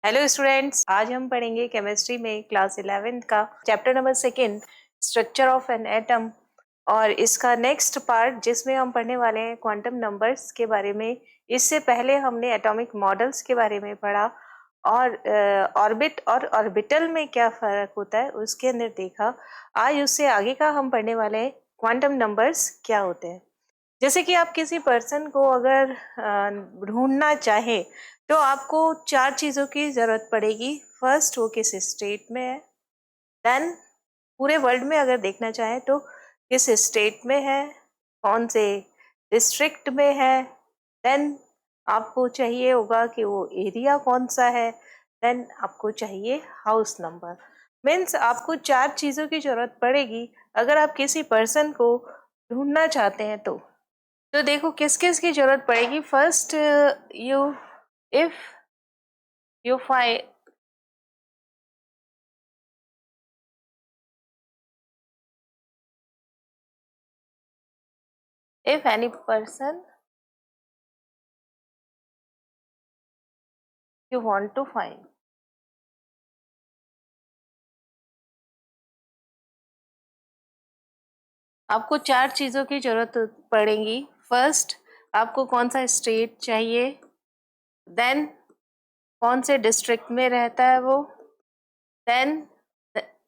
Hello students, आज हम पढ़ेंगे केमिस्ट्री में क्लास 11th का chapter number 2 structure of an atom. और इसका नेक्स्ट पार्ट जिसमें हम पढ़ने वाले हैं क्वांटम नंबर्स के बारे में। इससे पहले हमने एटॉमिक मॉडल्स के बारे में पढ़ा और ऑर्बिट और ऑर्बिटल में क्या फ़र्क होता है उसके अंदर देखा। आज उससे आगे का हम पढ़ने वाले हैं क्वांटम नंबर्स क्या होते हैं। जैसे कि आप किसी पर्सन को अगर ढूंढना चाहें तो आपको 4 चीज़ों की ज़रूरत पड़ेगी। फर्स्ट, वो किस स्टेट में है। देन पूरे वर्ल्ड में अगर देखना चाहें तो किस स्टेट में है, कौन से डिस्ट्रिक्ट में है। देन आपको चाहिए होगा कि वो एरिया कौन सा है। देन आपको चाहिए हाउस नंबर। मीन्स आपको 4 चीज़ों की ज़रूरत पड़ेगी अगर आप किसी पर्सन को ढूंढना चाहते हैं तो देखो किस किस की जरूरत पड़ेगी। First, you if you find if any person you want to find। आपको 4 चीज़ों की जरूरत पड़ेगी। फर्स्ट, आपको कौन सा स्टेट चाहिए। देन कौन से डिस्ट्रिक्ट में रहता है वो। देन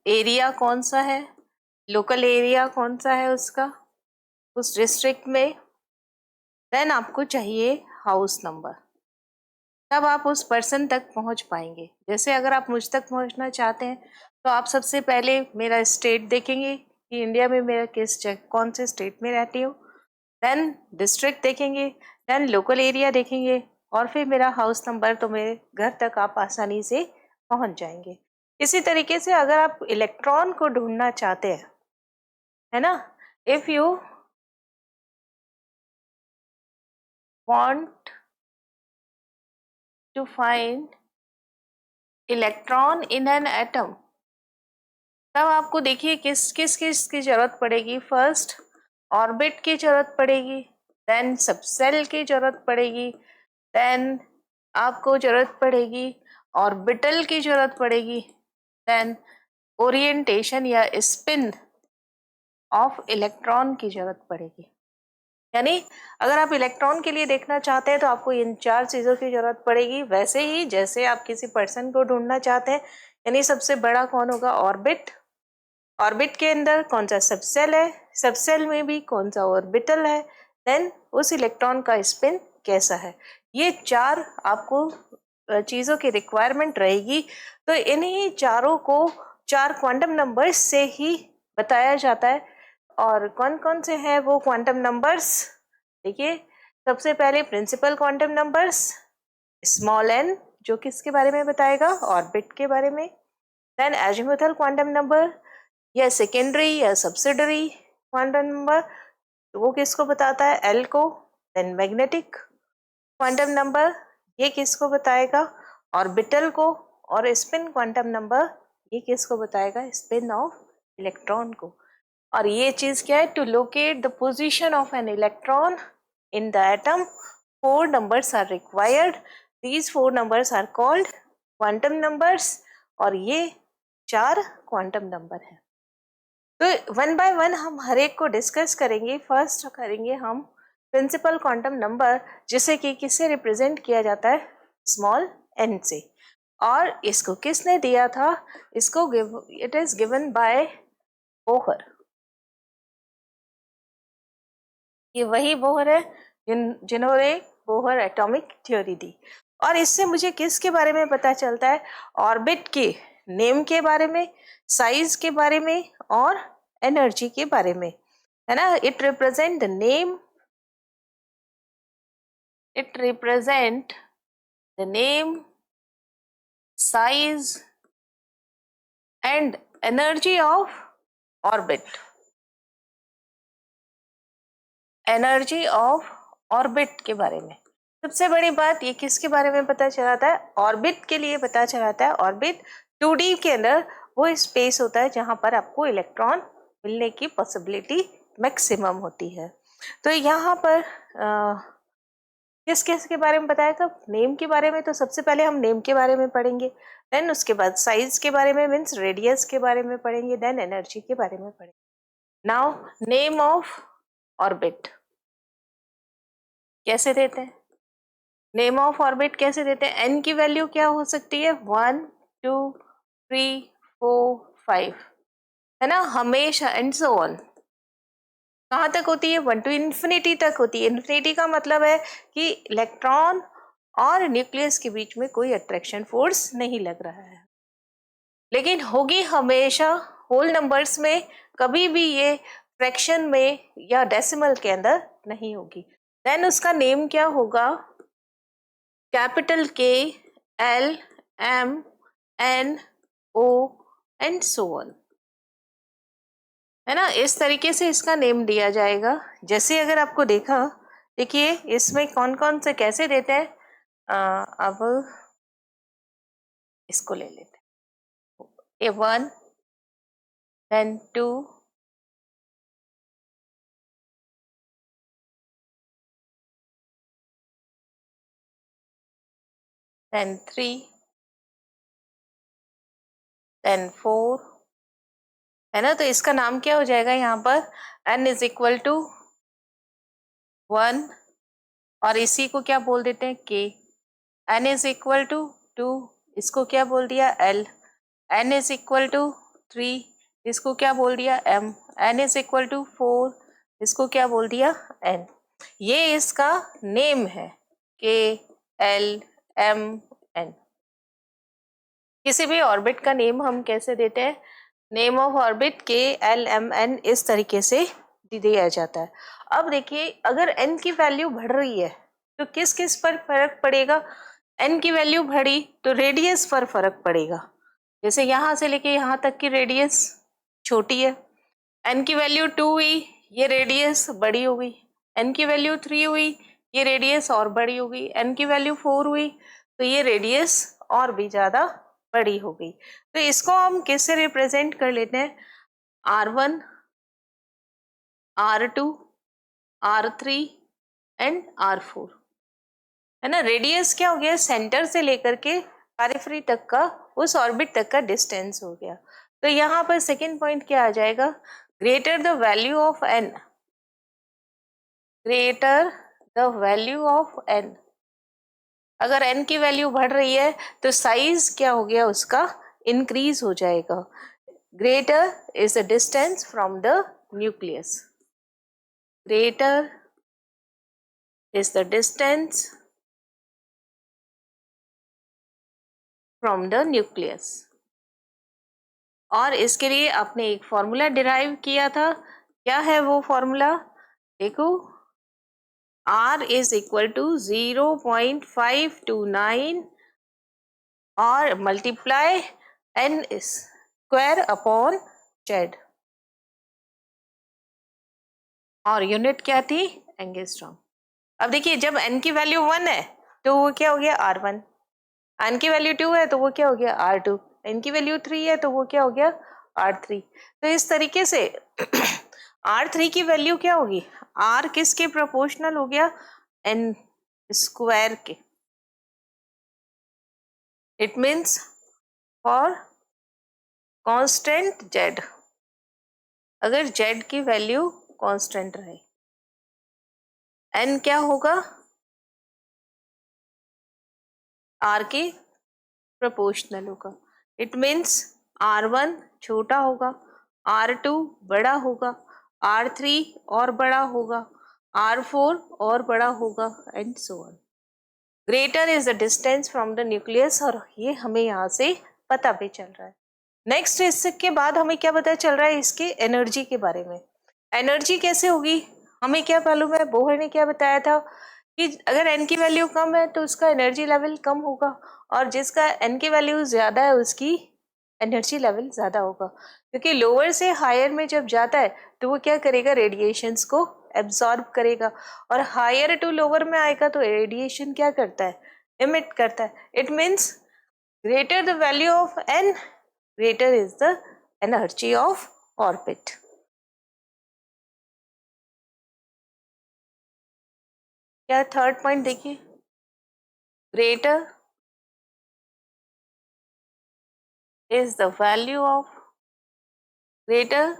एरिया कौन सा है, लोकल एरिया कौन सा है उसका उस डिस्ट्रिक्ट में। देन आपको चाहिए हाउस नंबर। तब आप उस पर्सन तक पहुंच पाएंगे। जैसे अगर आप मुझ तक पहुंचना चाहते हैं तो आप सबसे पहले मेरा स्टेट देखेंगे कि इंडिया में मेरा कौन से स्टेट में रहती हूँ। देन डिस्ट्रिक्ट देखेंगे, देन लोकल एरिया देखेंगे और फिर मेरा हाउस नंबर, तो मेरे घर तक आप आसानी से पहुंच जाएंगे। इसी तरीके से अगर आप इलेक्ट्रॉन को ढूंढना चाहते हैं, है ना, if you want to find electron in an atom, तब आपको देखिए किस किस किस की जरूरत पड़ेगी। फर्स्ट, ऑर्बिट की जरूरत पड़ेगी। देन सबसेल की जरूरत पड़ेगी। देन आपको जरूरत पड़ेगी ऑर्बिटल की जरूरत पड़ेगी। देन ओरिएंटेशन या स्पिन ऑफ इलेक्ट्रॉन की जरूरत पड़ेगी। यानी अगर आप इलेक्ट्रॉन के लिए देखना चाहते हैं तो आपको इन 4 चीज़ों की जरूरत पड़ेगी। वैसे ही जैसे आप किसी पर्सन को ढूंढना चाहते हैं, यानी सबसे बड़ा कौन होगा, ऑर्बिट। ऑर्बिट के अंदर कौन सा सबसेल है, सबसेल में भी कौन सा ऑर्बिटल है। देन उस इलेक्ट्रॉन का स्पिन कैसा है। ये 4 आपको चीज़ों की रिक्वायरमेंट रहेगी। तो इन्हीं चारों को 4 क्वांटम नंबर्स से ही बताया जाता है। और कौन कौन से हैं वो क्वांटम नंबर्स, देखिए। सबसे पहले principal quantum numbers, small n, जो किसके बारे में बताएगा, ऑर्बिट के बारे में। देन एजीमुथल क्वांटम नंबर या सेकेंडरी या सब्सिडरी क्वांटम नंबर, वो किसको बताता है, एल को। देन मैग्नेटिक क्वांटम नंबर, ये किसको बताएगा, ऑर्बिटल को। और स्पिन क्वांटम नंबर, ये किसको बताएगा, स्पिन ऑफ इलेक्ट्रॉन को। और ये चीज क्या है, to locate the position of an electron in the atom 4 numbers are required. These 4 numbers are called quantum numbers. और ये 4 क्वांटम नंबर हैं। तो वन बाय वन हम हर एक को डिस्कस करेंगे। फर्स्ट करेंगे हम प्रिंसिपल क्वांटम नंबर, जिसे कि किससे रिप्रेजेंट किया जाता है, स्मॉल एन से। और इसको किसने दिया था, इसको it is given by Bohr. ये वही बोहर है जिन्होंने बोहर एटॉमिक थ्योरी दी। और इससे मुझे किसके बारे में पता चलता है, ऑर्बिट के नेम के बारे में, साइज के बारे में और एनर्जी के बारे में, है ना। It represent the name, it represent the name, size and energy of orbit. Energy of orbit के बारे में सबसे बड़ी बात, ये किसके बारे में पता चलाता है, ऑर्बिट के लिए पता चलाता है। ऑर्बिट 2D के अंदर वो स्पेस होता है जहां पर आपको इलेक्ट्रॉन मिलने की पॉसिबिलिटी मैक्सिमम होती है। तो यहाँ पर किस किस के बारे में बताया था? नेम के बारे में। तो सबसे पहले हम नेम के बारे में पढ़ेंगे, देन उसके बाद साइज के बारे में, मीन्स रेडियस के बारे में पढ़ेंगे, देन एनर्जी के बारे में पढ़ेंगे। नाउ नेम ऑफ ऑर्बिट कैसे देते हैं? नेम ऑफ ऑर्बिट कैसे देते हैं? एन की वैल्यू क्या हो सकती है? 1 2 3 4 5, है ना, हमेशा, एंड सो ऑन। कहाँ तक होती है? 1 to इन्फिनिटी तक होती है। इन्फिनिटी का मतलब है कि इलेक्ट्रॉन और न्यूक्लियस के बीच में कोई अट्रैक्शन फोर्स नहीं लग रहा है, लेकिन होगी हमेशा होल नंबर्स में, कभी भी ये फ्रैक्शन में या डेसिमल के अंदर नहीं होगी। देन उसका नेम क्या होगा? Capital K, L, M, N, O and so on, है ना। इस तरीके से इसका नेम दिया जाएगा। जैसे अगर आपको देखा, देखिए इसमें कौन कौन से कैसे देते हैं। अब इसको ले लेते हैं, A1, then 2, then 3, then 4, है ना। तो इसका नाम क्या हो जाएगा यहाँ पर? n इज इक्वल टू 1, और इसी को क्या बोल देते हैं? k। n is equal to 2, इसको क्या बोल दिया? l। n is equal to 3, इसको क्या बोल दिया? m। n is equal to 4, इसको क्या बोल दिया? n। ये इसका नेम है, k, l, m, n। किसी भी ऑर्बिट का नेम हम कैसे देते हैं? नेम ऑफ ऑर्बिट के, एल, एम, एन, इस तरीके से दिया जाता है। अब देखिए, अगर एन की वैल्यू बढ़ रही है तो किस किस पर फर्क पड़ेगा? एन की वैल्यू बढ़ी तो रेडियस पर फर्क पड़ेगा। जैसे यहाँ से लेके यहाँ तक की रेडियस छोटी है, एन की वैल्यू 2 हुई, ये रेडियस बड़ी हो गई। एन की वैल्यू 3 हुई, ये रेडियस और बड़ी हो गई। एन की वैल्यू 4 हुई तो ये रेडियस और भी ज्यादा बड़ी हो गई। तो इसको हम किससे रिप्रेजेंट कर लेते हैं? R1, R2, R3 and R4, है ना। रेडियस क्या हो गया? सेंटर से लेकर के पेरिफेरी तक का, उस ऑर्बिट तक का डिस्टेंस हो गया। तो यहाँ पर सेकेंड पॉइंट क्या आ जाएगा? Greater the value of n, greater the value of n। अगर n की वैल्यू बढ़ रही है तो साइज क्या हो गया? उसका इंक्रीज हो जाएगा। Greater is the distance from the nucleus, greater is the distance from the nucleus. और इसके लिए आपने एक फॉर्मूला डिराइव किया था। क्या है वो फॉर्मूला? देखो, R इज इक्वल टू 0.529 और multiply n square upon z, और यूनिट क्या थी? एंगस्ट्रॉम। अब देखिए, जब n की वैल्यू 1 है तो वो क्या हो गया? R1। n की वैल्यू 2 है तो वो क्या हो गया? R2। n की वैल्यू 3 है तो वो क्या हो गया? R3। तो इस तरीके से R3 की वैल्यू क्या होगी? R किसके प्रोपोर्शनल हो गया? n स्क्वायर के। It means for constant z, अगर z की वैल्यू कांस्टेंट रहे, n क्या होगा? R के प्रोपोर्शनल होगा। इट मीन्स R1 छोटा होगा, R2 बड़ा होगा, R3 और बड़ा होगा, R4 और बड़ा होगा, and so on. Greater is the distance from the nucleus, और ये हमें यहाँ से पता भी चल रहा है। नेक्स्ट इसके बाद हमें क्या पता चल रहा है? इसके एनर्जी के बारे में। एनर्जी कैसे होगी? हमें क्या मालूम है? बोहर ने क्या बताया था कि अगर n की वैल्यू कम है तो उसका एनर्जी लेवल कम होगा, और जिसका n की वैल्यू ज्यादा है उसकी एनर्जी लेवल ज्यादा होगा। क्योंकि लोअर से हायर में जब जाता है तो वो क्या करेगा? रेडिएशंस को एब्जॉर्ब करेगा, और हायर टू लोअर में आएगा तो रेडिएशन क्या करता है? इमिट करता है। It means greater the value of n, greater is the energy of orbit. क्या थर्ड पॉइंट देखिए, greater is the value of greater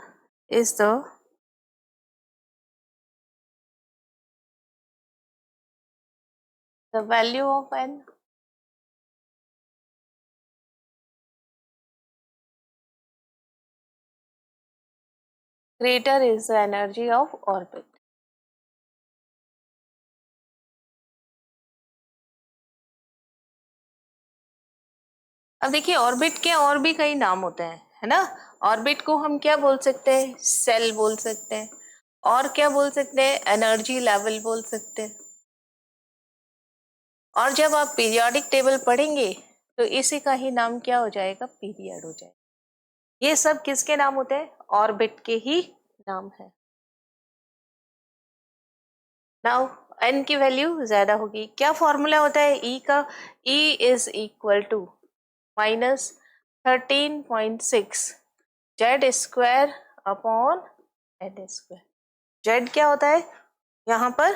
is the value of n greater is the energy of orbit. अब देखिए orbit के और भी कई नाम होते हैं, है ना। ऑर्बिट को हम क्या बोल सकते हैं, सेल बोल सकते हैं, और क्या बोल सकते हैं, एनर्जी लेवल बोल सकते हैं। और जब आप पीरियोडिक टेबल पढ़ेंगे तो इसी का ही नाम क्या हो जाएगा, पीरियड हो जाएगा। ये सब किसके नाम होते हैं, ऑर्बिट के ही नाम है। नाउ एन की वैल्यू ज्यादा होगी, क्या फॉर्मूला होता है ई का, E is equal to -13.6 Z square upon n square. Z क्या होता है यहाँ पर,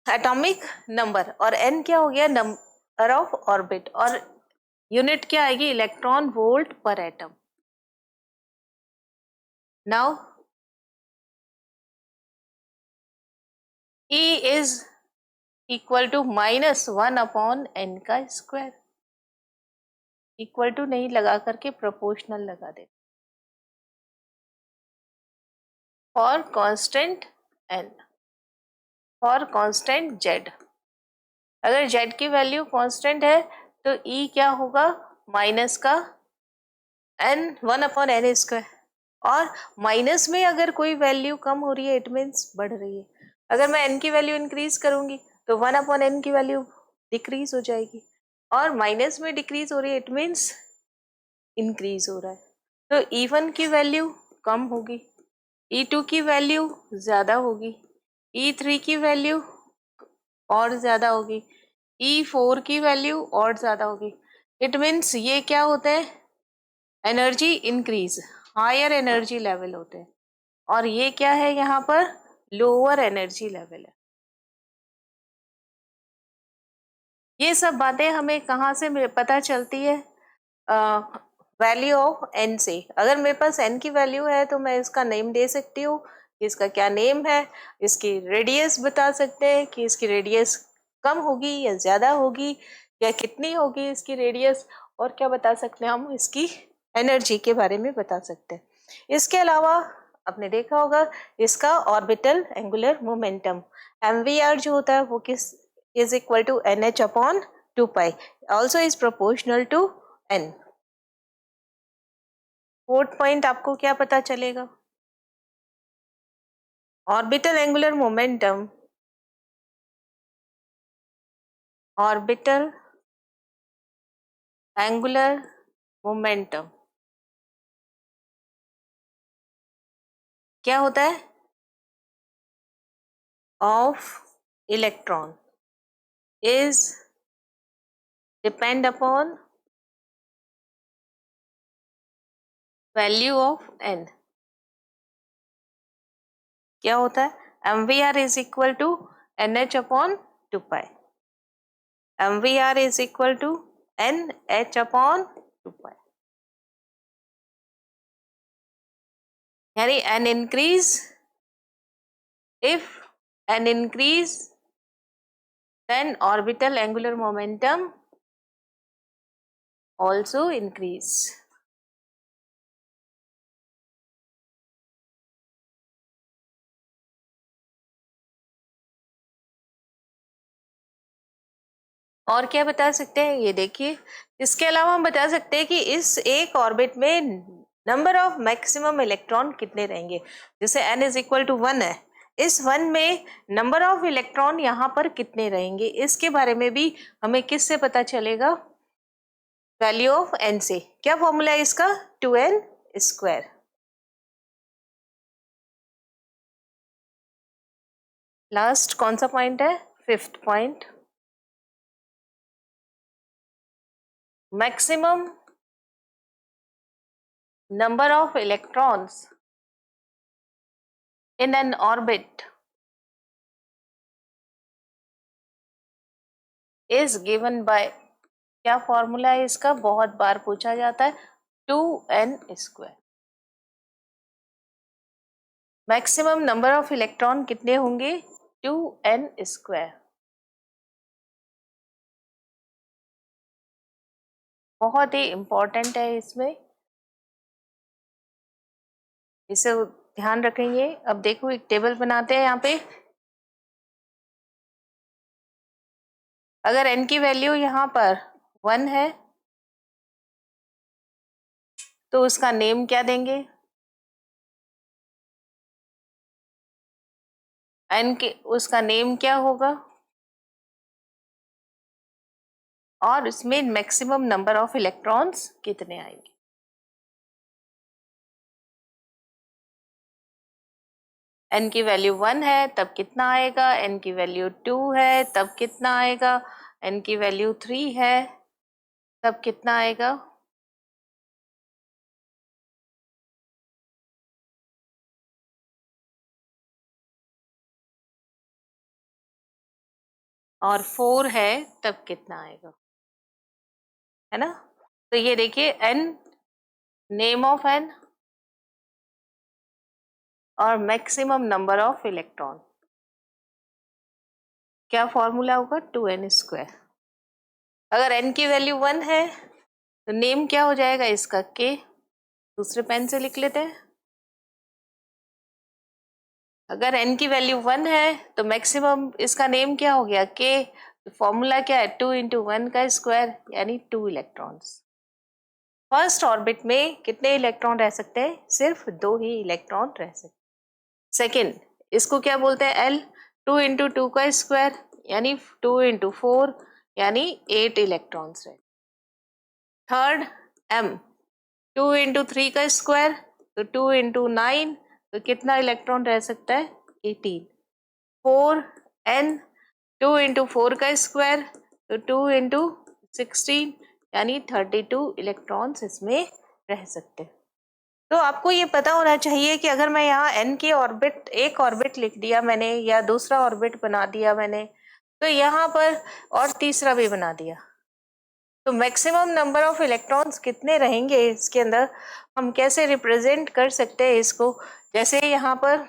एटॉमिक नंबर, और एन क्या हो गया, नंबर ऑफ ऑर्बिट, और यूनिट क्या आएगी, इलेक्ट्रॉन वोल्ट पर atom. Now E is equal to -1 upon n का स्क्वायर। इक्वल टू नहीं लगा करके प्रोपोर्शनल लगा दे, for constant n, for constant Z. अगर जेड की वैल्यू कांस्टेंट है तो ई क्या होगा, माइनस का एन, 1 अपॉन एन स्क्वायर। और माइनस में अगर कोई वैल्यू कम हो रही है इट मीन्स बढ़ रही है। अगर मैं एन की वैल्यू इंक्रीज करूंगी तो 1 अपॉन एन की वैल्यू डिक्रीज हो जाएगी, और माइनस में डिक्रीज हो रही है इट मीन्स इंक्रीज हो रहा है। तो E1 की वैल्यू कम होगी, E2 की वैल्यू ज्यादा होगी, E3 की वैल्यू और ज्यादा होगी, E4 की वैल्यू और ज्यादा होगी। इट मीन्स ये क्या होते हैं, energy increase, higher energy level होते हैं, और ये क्या है यहाँ पर, लोअर एनर्जी लेवल है। ये सब बातें हमें कहाँ से पता चलती है, वैल्यू ऑफ एन से। अगर मेरे पास एन की वैल्यू है तो मैं इसका नेम दे सकती हूँ, इसका क्या नेम है, इसकी रेडियस बता सकते हैं कि इसकी रेडियस कम होगी या ज्यादा होगी, या कितनी होगी इसकी रेडियस, और क्या बता सकते हैं हम, इसकी एनर्जी के बारे में बता सकते हैं। इसके अलावा आपने देखा होगा इसका ऑर्बिटल एंगुलर मोमेंटम MVR जो होता है वो किस is equal to NH upon 2 pi, also is proportional to n। Fourth point आपको क्या पता चलेगा, orbital angular momentum, orbital angular momentum क्या होता है, of electron is depend upon value of n। क्या होता है, MVR is equal to NH upon 2 pi, MVR is equal to NH upon 2 pi, यानी an increase, if an increase then orbital angular momentum also increase। और क्या बता सकते हैं, ये देखिए, इसके अलावा हम बता सकते हैं कि इस एक ऑर्बिट में नंबर ऑफ मैक्सिमम इलेक्ट्रॉन कितने रहेंगे। जैसे n इज इक्वल टू 1 है, इस 1 में नंबर ऑफ इलेक्ट्रॉन यहाँ पर कितने रहेंगे, इसके बारे में भी हमें किससे पता चलेगा, वैल्यू ऑफ n से। क्या फॉर्मूला है इसका, 2n स्क्वायर। लास्ट कौन सा पॉइंट है, fifth point, maximum number of electrons in an orbit is given by, क्या फॉर्मूला है इसका, बहुत बार पूछा जाता है, 2n²। Maximum number of electron कितने होंगे, 2n²। बहुत ही इंपॉर्टेंट है, इसमें इसे ध्यान रखेंगे। अब देखो एक टेबल बनाते हैं यहाँ पे। अगर n की वैल्यू यहाँ पर 1 है तो उसका नेम क्या देंगे, n के उसका नेम क्या होगा, और इसमें मैक्सिमम नंबर ऑफ इलेक्ट्रॉन्स कितने आएंगे। n की वैल्यू 1 है तब कितना आएगा, n की वैल्यू 2 है तब कितना आएगा, n की वैल्यू 3 है तब कितना आएगा। और 4 है तब कितना आएगा, है ना। तो ये देखिए n, नेम ऑफ n और मैक्सिमम नंबर ऑफ इलेक्ट्रॉन, क्या फॉर्मूला होगा, 2n²। अगर n की वैल्यू 1 है तो नेम क्या हो जाएगा इसका, k। दूसरे पेन से लिख लेते हैं। अगर n की वैल्यू 1 है तो मैक्सिमम इसका नेम क्या हो गया, k। फॉर्मूला क्या है, 2 × 1 का स्क्वायर यानी 2 इलेक्ट्रॉन्स। फर्स्ट ऑर्बिट में कितने इलेक्ट्रॉन रह सकते हैं, सिर्फ 2 ही इलेक्ट्रॉन रह सकते हैं। सेकेंड, इसको क्या बोलते हैं, L। 2 × 2 का स्क्वायर यानी 2 × 4 यानी 8 इलेक्ट्रॉन्स रहे। Third, M। 2 × 3 का स्क्वायर तो 2 × 9 तो कितना इलेक्ट्रॉन रह सकता है, 18। 4, N। 2 × 4 का स्क्वायर तो 2 × 16 यानी 32 इलेक्ट्रॉन्स इसमें रह सकते हैं। तो आपको ये पता होना चाहिए कि अगर मैं यहाँ n की ऑर्बिट, एक ऑर्बिट लिख दिया मैंने या दूसरा ऑर्बिट बना दिया मैंने, तो यहाँ पर और तीसरा भी बना दिया, तो मैक्सिमम नंबर ऑफ इलेक्ट्रॉन्स कितने रहेंगे इसके अंदर, हम कैसे रिप्रेजेंट कर सकते हैं इसको। जैसे यहाँ पर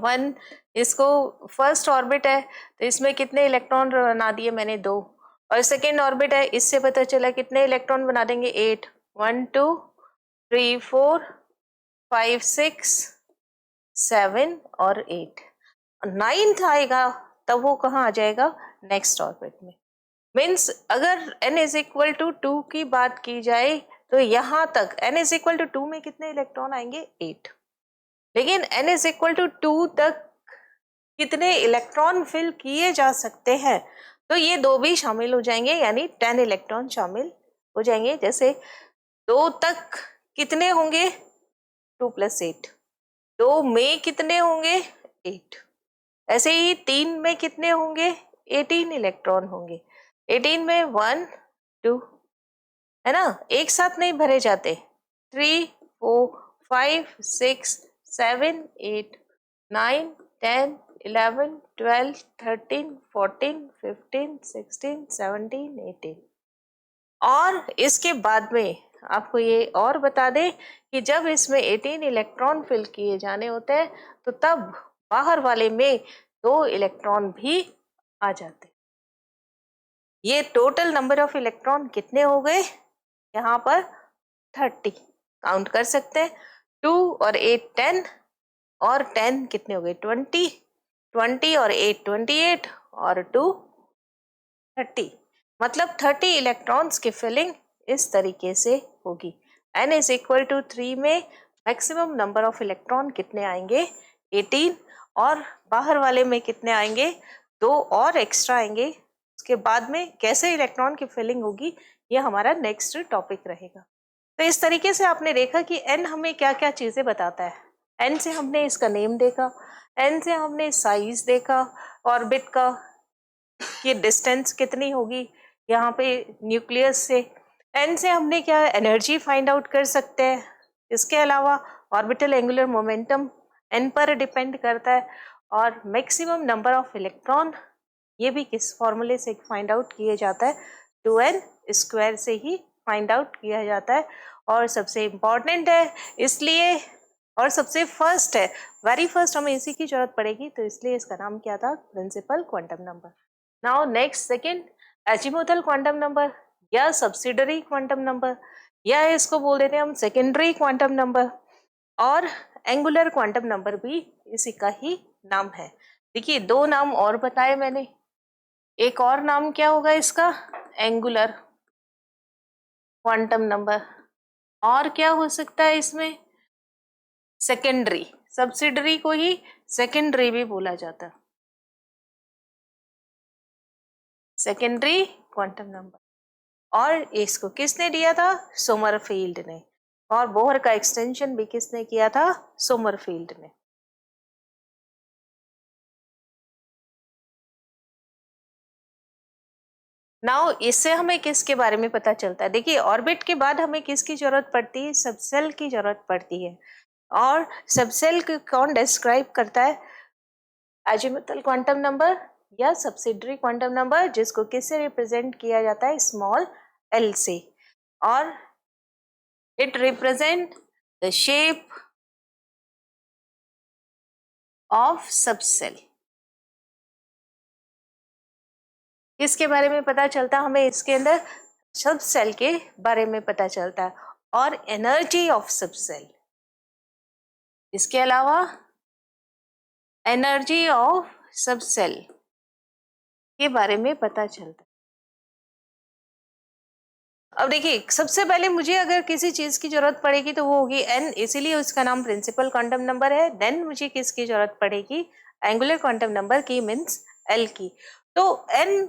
1, इसको फर्स्ट ऑर्बिट है तो इसमें कितने इलेक्ट्रॉन बना दिए मैंने, 2। और सेकेंड ऑर्बिट है, इससे पता चला कितने इलेक्ट्रॉन बना देंगे, 8। 1 2 3 4 5 6 7 और 8। 9th आएगा तब वो कहाँ आ जाएगा, नेक्स्ट ऑर्बिट में। मीन्स अगर n = 2 की बात की जाए तो यहाँ तक n = 2 में कितने इलेक्ट्रॉन आएंगे, 8। लेकिन n = 2 तक कितने इलेक्ट्रॉन फिल किए जा सकते हैं, तो ये 2 भी शामिल हो जाएंगे यानी 10 इलेक्ट्रॉन शामिल हो जाएंगे। जैसे 2 तक कितने होंगे, 2 + 8। 2 में कितने होंगे, 8। ऐसे ही 3 में कितने होंगे, 18 इलेक्ट्रॉन होंगे। 18 में 1 2, है ना, एक साथ नहीं भरे जाते। 3 4 5 6 7 8 9 10 11 12 13 14 15 16 17 18। और इसके बाद में आपको ये और बता दें कि जब इसमें 18 इलेक्ट्रॉन फिल किए जाने होते हैं तो तब बाहर वाले में 2 इलेक्ट्रॉन भी आ जाते। ये टोटल नंबर ऑफ इलेक्ट्रॉन कितने हो गए, यहाँ पर 30 काउंट कर सकते हैं। 2 और 8 10 और 10 कितने हो गए, 20। 20 और 8 28 और 2 30। मतलब 30 इलेक्ट्रॉन्स की फिलिंग इस तरीके से होगी। n = 3 में मैक्सिमम नंबर ऑफ इलेक्ट्रॉन कितने आएंगे, 18। और बाहर वाले में कितने आएंगे, 2 और एक्स्ट्रा आएंगे। उसके बाद में कैसे इलेक्ट्रॉन की फिलिंग होगी ये हमारा नेक्स्ट टॉपिक रहेगा। तो इस तरीके से आपने देखा कि n हमें क्या क्या चीज़ें बताता है। n से हमने इसका नेम देखा, n से हमने साइज देखा ऑर्बिट का, कि डिस्टेंस कितनी होगी यहाँ पे न्यूक्लियस से। n से हमने क्या एनर्जी फाइंड आउट कर सकते हैं। इसके अलावा ऑर्बिटल एंगुलर मोमेंटम n पर डिपेंड करता है। और मैक्सिमम नंबर ऑफ इलेक्ट्रॉन ये भी किस फॉर्मूले से फाइंड आउट किया जाता है, 2n स्क्वायर से ही फाइंड आउट किया जाता है, और सबसे इम्पॉर्टेंट है इसलिए, और सबसे फर्स्ट है, वेरी फर्स्ट हमें इसी की जरूरत पड़ेगी, तो इसलिए इसका नाम क्या था, principal quantum number. Now next second, azimuthal quantum number या सब्सिडरी क्वांटम नंबर, या इसको बोल देते हैं हम सेकेंडरी क्वांटम नंबर, और एंगुलर क्वांटम नंबर भी इसी का ही नाम है। देखिए 2 नाम और बताए मैंने, एक और नाम क्या होगा इसका, एंगुलर क्वांटम नंबर, और क्या हो सकता है इसमें, सेकेंडरी, सब्सिडरी को ही सेकेंडरी भी बोला जाता है, सेकेंडरी क्वांटम नंबर। और इसको किसने दिया था, सोमरफील्ड ने, और बोहर का एक्सटेंशन भी किसने किया था, सोमरफील्ड ने। नाउ इससे हमें किसके बारे में पता चलता है, देखिए ऑर्बिट के बाद हमें किसकी जरूरत पड़ती है, सबसेल की जरूरत पड़ती है, और सबसेल को कौन डिस्क्राइब करता है, एजीमुथल क्वांटम नंबर या सब्सिडरी क्वांटम नंबर, जिसको किससे रिप्रेजेंट किया जाता है, स्मॉल एल से, और it represent the shape of subshell. इसके बारे में पता चलता हमें, इसके अंदर सबसेल के बारे में पता चलता है, और एनर्जी ऑफ सबसेल, इसके अलावा एनर्जी ऑफ सबसेल के बारे में पता चलता है। अब देखिए सबसे पहले मुझे अगर किसी चीज की जरूरत पड़ेगी तो वो होगी n, इसीलिए उसका नाम प्रिंसिपल क्वांटम नंबर है। देन मुझे किसकी जरूरत पड़ेगी, एंगुलर क्वांटम नंबर की, मीन्स l की। तो n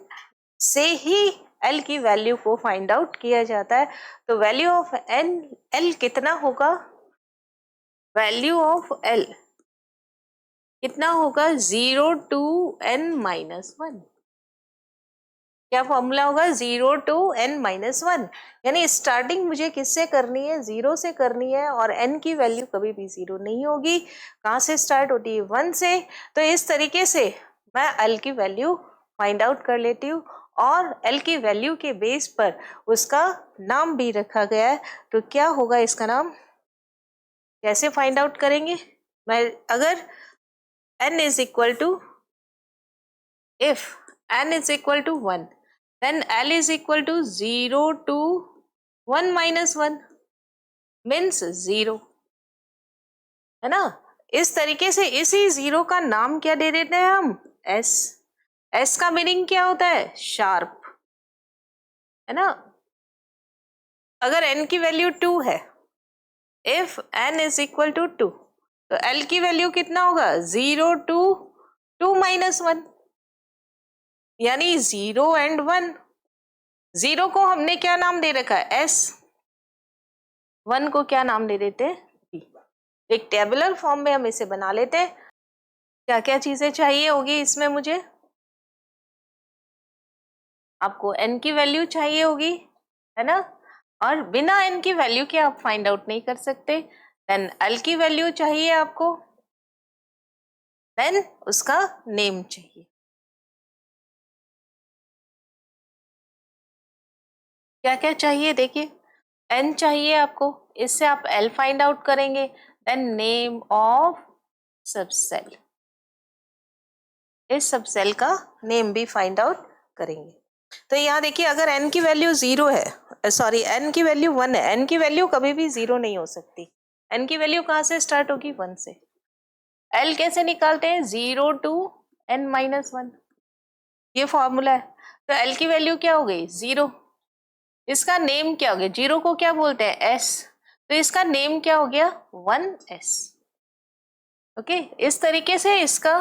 से ही l की वैल्यू को फाइंड आउट किया जाता है। तो वैल्यू ऑफ n, l कितना होगा, वैल्यू ऑफ l कितना होगा, 0 to n-1। क्या फॉर्मूला होगा, 0 to n-1, यानी स्टार्टिंग मुझे किससे करनी है, 0 से करनी है, और n की वैल्यू कभी भी 0 नहीं होगी। कहाँ से स्टार्ट होती है, 1 से। तो इस तरीके से मैं l की वैल्यू फाइंड आउट कर लेती हूँ, और l की वैल्यू के बेस पर उसका नाम भी रखा गया है। तो क्या होगा इसका नाम, कैसे फाइंड आउट करेंगे, मैं अगर n is equal to, if n is equal to 1, then l is equal to 0 to 1 minus 1 means 0, है ना। इस तरीके से इसी 0 का नाम क्या दे देते हैं हम, s। s का मीनिंग क्या होता है, शार्प, है ना। अगर n की वैल्यू 2 है, if n is equal to 2, तो l की वैल्यू कितना होगा, 0 to 2 minus 1, यानी 0 and 1। 0 को हमने क्या नाम दे रखा है, s, 1 को क्या नाम दे देते हैं, p। एक टेबुलर फॉर्म में हम इसे बना लेते हैं। क्या क्या चीजें चाहिए होगी इसमें, मुझे आपको n की वैल्यू चाहिए होगी, है ना, और बिना n की वैल्यू के आप फाइंड आउट नहीं कर सकते। देन l की वैल्यू चाहिए आपको, देन उसका नेम चाहिए। क्या क्या चाहिए, देखिए n चाहिए आपको, इससे आप l फाइंड आउट करेंगे, देन नेम ऑफ सबसेल, इस सबसेल का नेम भी फाइंड आउट करेंगे। तो यहाँ देखिए अगर n की वैल्यू 0 है, सॉरी n की वैल्यू 1 है, n की वैल्यू कभी भी 0 नहीं हो सकती। n की वैल्यू कहाँ से स्टार्ट होगी, 1 से। l कैसे निकालते हैं, 0 to n-1, ये फॉर्मूला है। तो l की वैल्यू क्या हो गई, 0। इसका नेम क्या हो गया, 0 को क्या बोलते हैं, s, तो इसका नेम क्या हो गया, 1s। ओके, इस तरीके से इसका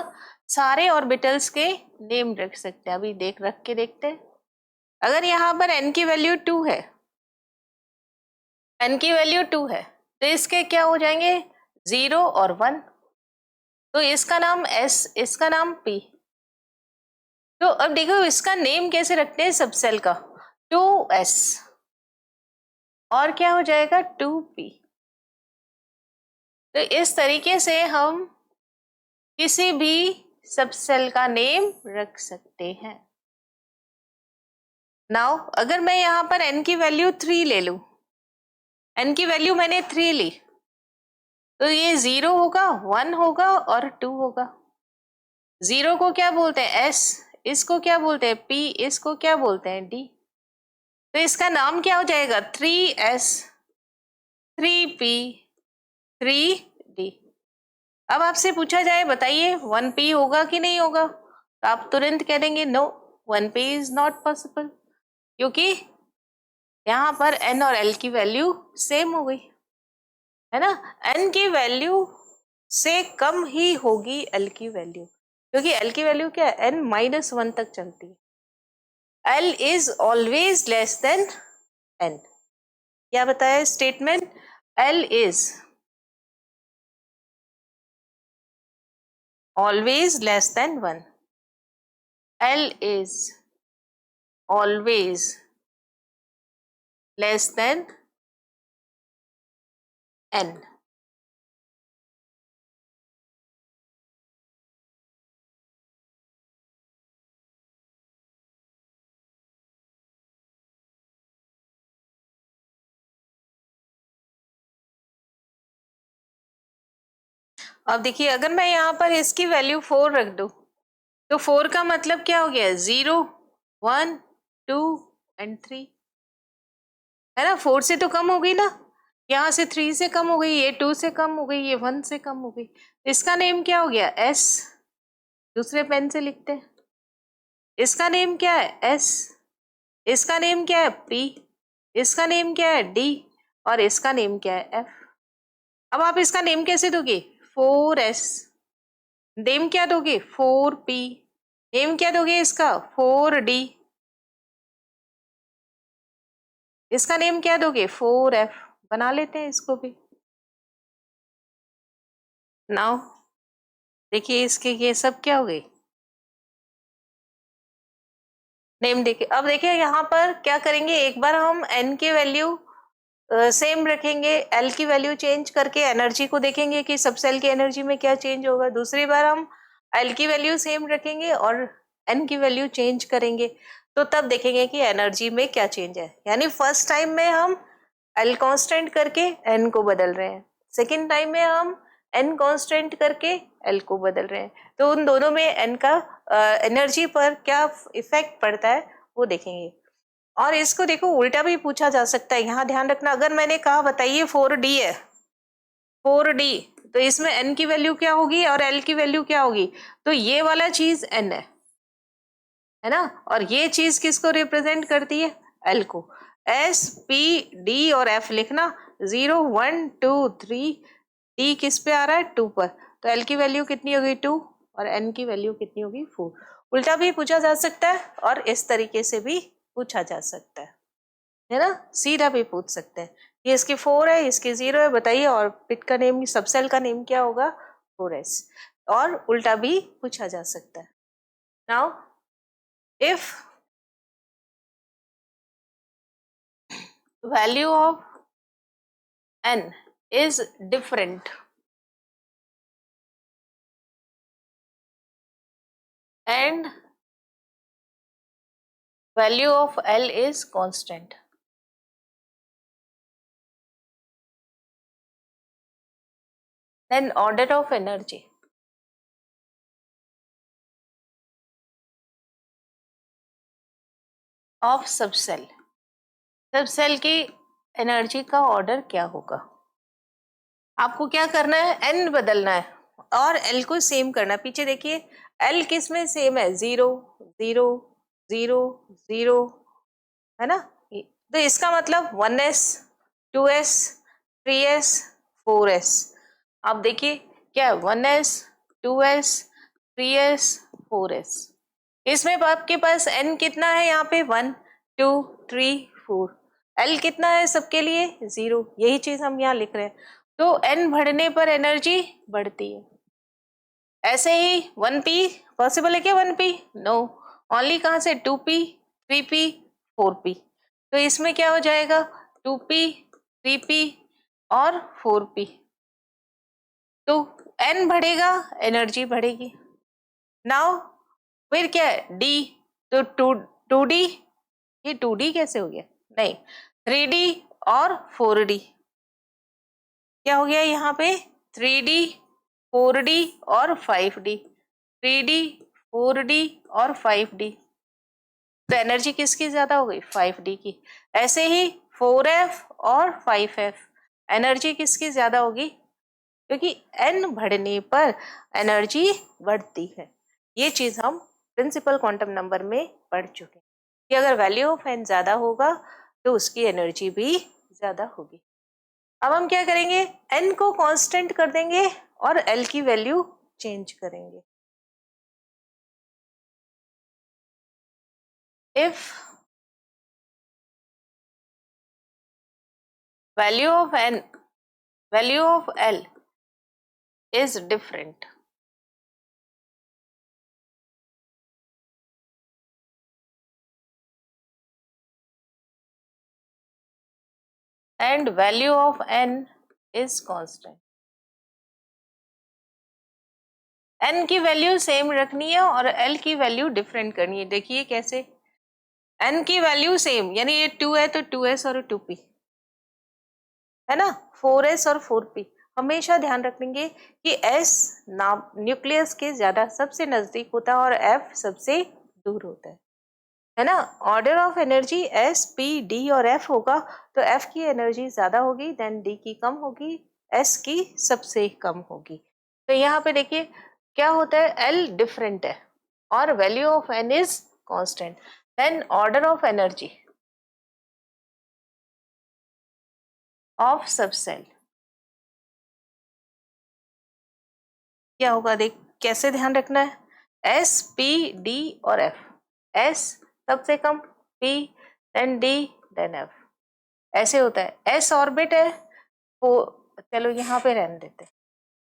सारे ऑर्बिटल्स के नेम रख सकते हैं। अभी रख के देखते हैं। अगर यहाँ पर n की वैल्यू 2 है, n की वैल्यू 2 है, तो इसके क्या हो जाएंगे, 0 और 1। तो इसका नाम s, इसका नाम p। तो अब देखो इसका नेम कैसे रखते हैं सबसेल का, 2s, और क्या हो जाएगा, 2p। तो इस तरीके से हम किसी भी सब सेल का नेम रख सकते हैं। नाउ अगर मैं यहाँ पर n की वैल्यू 3 ले लूं, n की वैल्यू मैंने 3 ली, तो ये 0 होगा, 1 होगा और 2 होगा। 0 को क्या बोलते हैं? s, इसको क्या बोलते हैं? p, इसको क्या बोलते हैं? d। तो इसका नाम क्या हो जाएगा? 3s, 3p, 3d। अब आपसे पूछा जाए बताइए 1p होगा कि नहीं होगा, तो आप तुरंत कह देंगे no, 1p is not possible, क्योंकि यहाँ पर n और l की वैल्यू सेम हो गई है ना। n की वैल्यू से कम ही होगी l की वैल्यू, क्योंकि l की वैल्यू क्या है? n-1 तक चलती है। l is always less than n। क्या बताया statement? l is always less than 1. L is always less than n. अब देखिए अगर मैं यहाँ पर इसकी वैल्यू 4 रख दूं, तो 4 का मतलब क्या हो गया? 0, 1, 2 एंड 3 है ना। 4 से तो कम हो गई ना, यहाँ से 3 से कम हो गई, ये 2 से कम हो गई, ये 1 से कम हो गई। इसका नेम क्या हो गया? S। दूसरे पेन से लिखते हैं। इसका नेम क्या है? S। इसका नेम क्या है? P। इसका नेम क्या है? D। और इसका नेम क्या है? F। अब आप इसका नेम कैसे दोगे? 4s। नेम क्या दोगे? 4p। नेम क्या दोगे इसका? 4d। इसका नेम क्या दोगे? 4f। बना लेते हैं इसको भी। नाउ देखिए इसके ये सब क्या हो गई? नेम देखिए। अब देखिए यहाँ पर क्या करेंगे, एक बार हम n की वैल्यू सेम रखेंगे, L की वैल्यू चेंज करके एनर्जी को देखेंगे कि सब सेल की एनर्जी में क्या चेंज होगा। दूसरी बार हम L की वैल्यू सेम रखेंगे और N की वैल्यू चेंज करेंगे, तो तब देखेंगे कि एनर्जी में क्या चेंज है। यानी फर्स्ट टाइम में हम L कांस्टेंट करके N को बदल रहे हैं, सेकेंड टाइम में हम N कांस्टेंट करके L को बदल रहे हैं, तो उन दोनों में N का एनर्जी पर क्या इफेक्ट पड़ता है वो देखेंगे। और इसको देखो उल्टा भी पूछा जा सकता है, यहाँ ध्यान रखना। अगर मैंने कहा बताइए 4d है, 4d, तो इसमें n की वैल्यू क्या होगी और l की वैल्यू क्या होगी? तो ये वाला चीज n है ना, और ये चीज किसको रिप्रेजेंट करती है? l को। s, p, d और f लिखना। 0, 1, 2, 3, d किस पे आ रहा है? 2 पर, तो l की वैल्यू कितनी होगी? 2, और n की वैल्यू कितनी होगी? 4। उल्टा भी पूछा जा सकता है और इस तरीके से भी पूछा जा सकता है ना, सीधा भी पूछ सकते हैं। ये इसकी 4 है, इसकी 0 है, बताइए और बिट का नेम, सबसेल का नेम क्या होगा? 4s। और उल्टा भी पूछा जा सकता है। Now if value of n is different and value of L is constant, then order of energy of subshell, subshell की एनर्जी का ऑर्डर क्या होगा? आपको क्या करना है? n बदलना है और l को सेम करना है। पीछे देखिए l किस में सेम है? 0, 0, 0, 0 है ना। तो इसका मतलब 1s, 2s, 3s, 4s। आप देखिए क्या है? 1s, 2s, 3s, 4s। इसमें आपके पास n कितना है? यहाँ पे 1, 2, 3, 4। l कितना है सबके लिए? 0। यही चीज हम यहाँ लिख रहे हैं। तो n बढ़ने पर एनर्जी बढ़ती है। ऐसे ही 1p पॉसिबल है क्या? 1p नो, ओनली कहाँ से? 2p, 3p, 4p। तो इसमें क्या हो जाएगा? 2p, 3p और 4p। तो n बढ़ेगा, एनर्जी बढ़ेगी। नाउ फिर क्या है डी, तो टू डी, ये 2D कैसे हो गया, नहीं 3D और 4D, क्या हो गया यहाँ पे 3D 4D और 5D, 3D 4D और 5D, तो एनर्जी किसकी ज्यादा हो गई 5D की। ऐसे ही 4F और 5F, एनर्जी किसकी ज्यादा होगी, क्योंकि n बढ़ने पर एनर्जी बढ़ती है। ये चीज हम प्रिंसिपल क्वांटम नंबर में पढ़ चुके हैं कि अगर वैल्यू ऑफ n ज्यादा होगा तो उसकी एनर्जी भी ज्यादा होगी। अब हम क्या करेंगे, n को कांस्टेंट कर देंगे और l की वैल्यू चेंज करेंगे। If value of l is different, and value of n is constant, n की वैल्यू सेम रखनी है और l की वैल्यू डिफरेंट करनी है। देखिए कैसे, n की वैल्यू सेम यानी ये 2 है तो 2s और 2p है ना, 4s और 4p। हमेशा ध्यान रखेंगे कि s नाम न्यूक्लियस के ज्यादा सबसे नजदीक होता है और f सबसे दूर होता है ना। Order of energy s p d और f होगा तो f की एनर्जी ज्यादा होगी देन d की कम होगी, s की सबसे कम होगी। तो यहाँ पे देखिए क्या होता है, l डिफरेंट है और value of n is constant, then order of energy of subshell क्या होगा, देख कैसे ध्यान रखना है, s p d और f, s सबसे कम, p then d then f, ऐसे होता है। s ऑर्बिट है, चलो यहाँ पे रहने देते,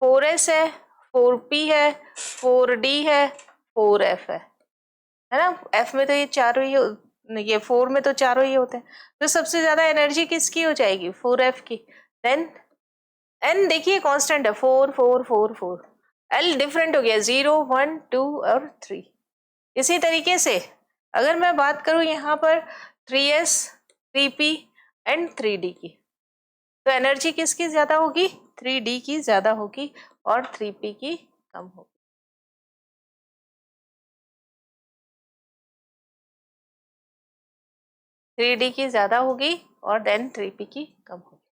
4s है, 4p है, 4d है, 4f है ना। f में तो ये चारों ही, ये 4 में तो चारों ही होते हैं, तो सबसे ज्यादा एनर्जी किसकी हो जाएगी 4f की। देन n देखिए कांस्टेंट है 4 4 4 4, l डिफरेंट हो गया 0 1 2 और 3। इसी तरीके से अगर मैं बात करूं यहाँ पर 3s 3p एंड 3d की, तो एनर्जी किसकी ज्यादा होगी 3d की ज्यादा होगी और 3p की कम होगी। 3d की ज्यादा होगी और देन 3p की कम होगी।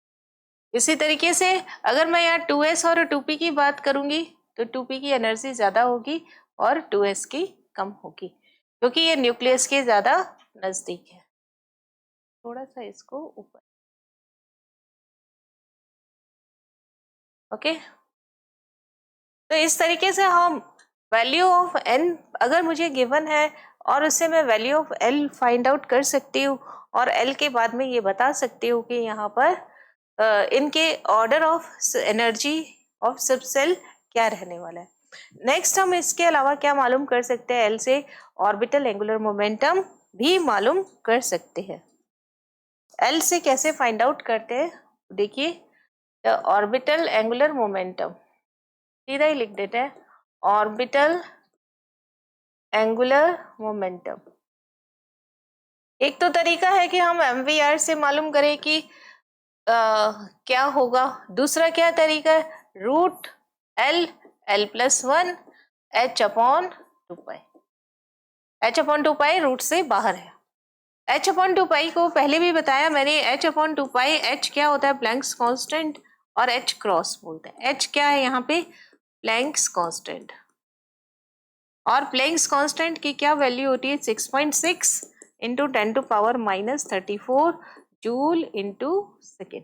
इसी तरीके से अगर मैं यहाँ 2s और 2p की बात करूंगी तो 2p की एनर्जी ज्यादा होगी और 2s की कम होगी, क्योंकि ये न्यूक्लियस के ज्यादा नजदीक है। थोड़ा सा इसको ऊपर, ओके। तो इस तरीके से हम वैल्यू ऑफ n अगर मुझे गिवन है और उससे मैं value of l find out कर सकती हूँ और l के बाद में ये बता सकती हूँ कि यहाँ पर इनके ऑर्डर ऑफ एनर्जी ऑफ सब सेल क्या रहने वाला है। नेक्स्ट हम इसके अलावा क्या मालूम कर सकते हैं, l से ऑर्बिटल एंगुलर मोमेंटम भी मालूम कर सकते हैं। l से कैसे फाइंड आउट करते हैं, देखिए ऑर्बिटल एंगुलर मोमेंटम सीधा ही लिख देते हैं, ऑर्बिटल एंगुलर मोमेंटम। एक तो तरीका है कि हम MVR से मालूम करें कि क्या होगा, दूसरा क्या तरीका है, root L L+1 h/2π, h/2π root से बाहर है। h/2π को पहले भी बताया मैंने, h/2π h क्या होता है प्लैंक्स कांस्टेंट और h क्रॉस बोलते हैं। h क्या है यहाँ पे प्लैंक्स कांस्टेंट, और प्लैंक्स कांस्टेंट की क्या वैल्यू होती है 6.6 इंटू 10⁻⁻34 जूल इंटू सेकेंड।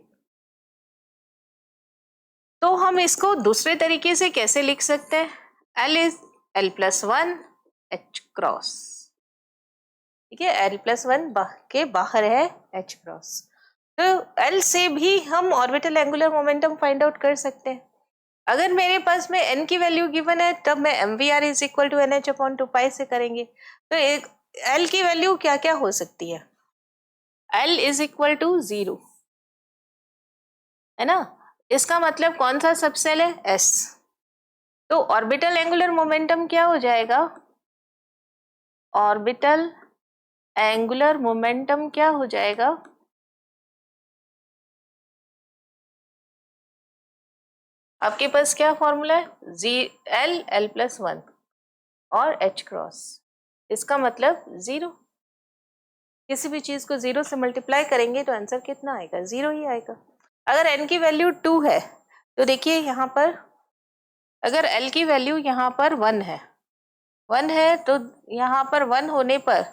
तो हम इसको दूसरे तरीके से कैसे लिख सकते हैं, L is L+1 h cross, ठीक है, L+1 के बाहर है h क्रॉस। तो L से भी हम orbital angular momentum find out कर सकते हैं। अगर मेरे पास में n की वैल्यू गिवन है तब मैं MVR is equal to NH/2π से करेंगे। तो एक L की वैल्यू क्या क्या हो सकती है, L इज इक्वल टू 0 है ना, इसका मतलब कौन सा सबसेल है S, तो ऑर्बिटल एंगुलर मोमेंटम क्या हो जाएगा ऑर्बिटल एंगुलर मोमेंटम क्या हो जाएगा? आपके पास क्या फॉर्मूला है? एल प्लस 1 और एच क्रॉस, इसका मतलब 0। किसी भी चीज को 0 से मल्टीप्लाई करेंगे तो आंसर कितना आएगा? 0 ही आएगा। अगर n की वैल्यू 2 है तो देखिए यहाँ पर, अगर l की वैल्यू यहाँ पर 1 है तो यहाँ पर 1 होने पर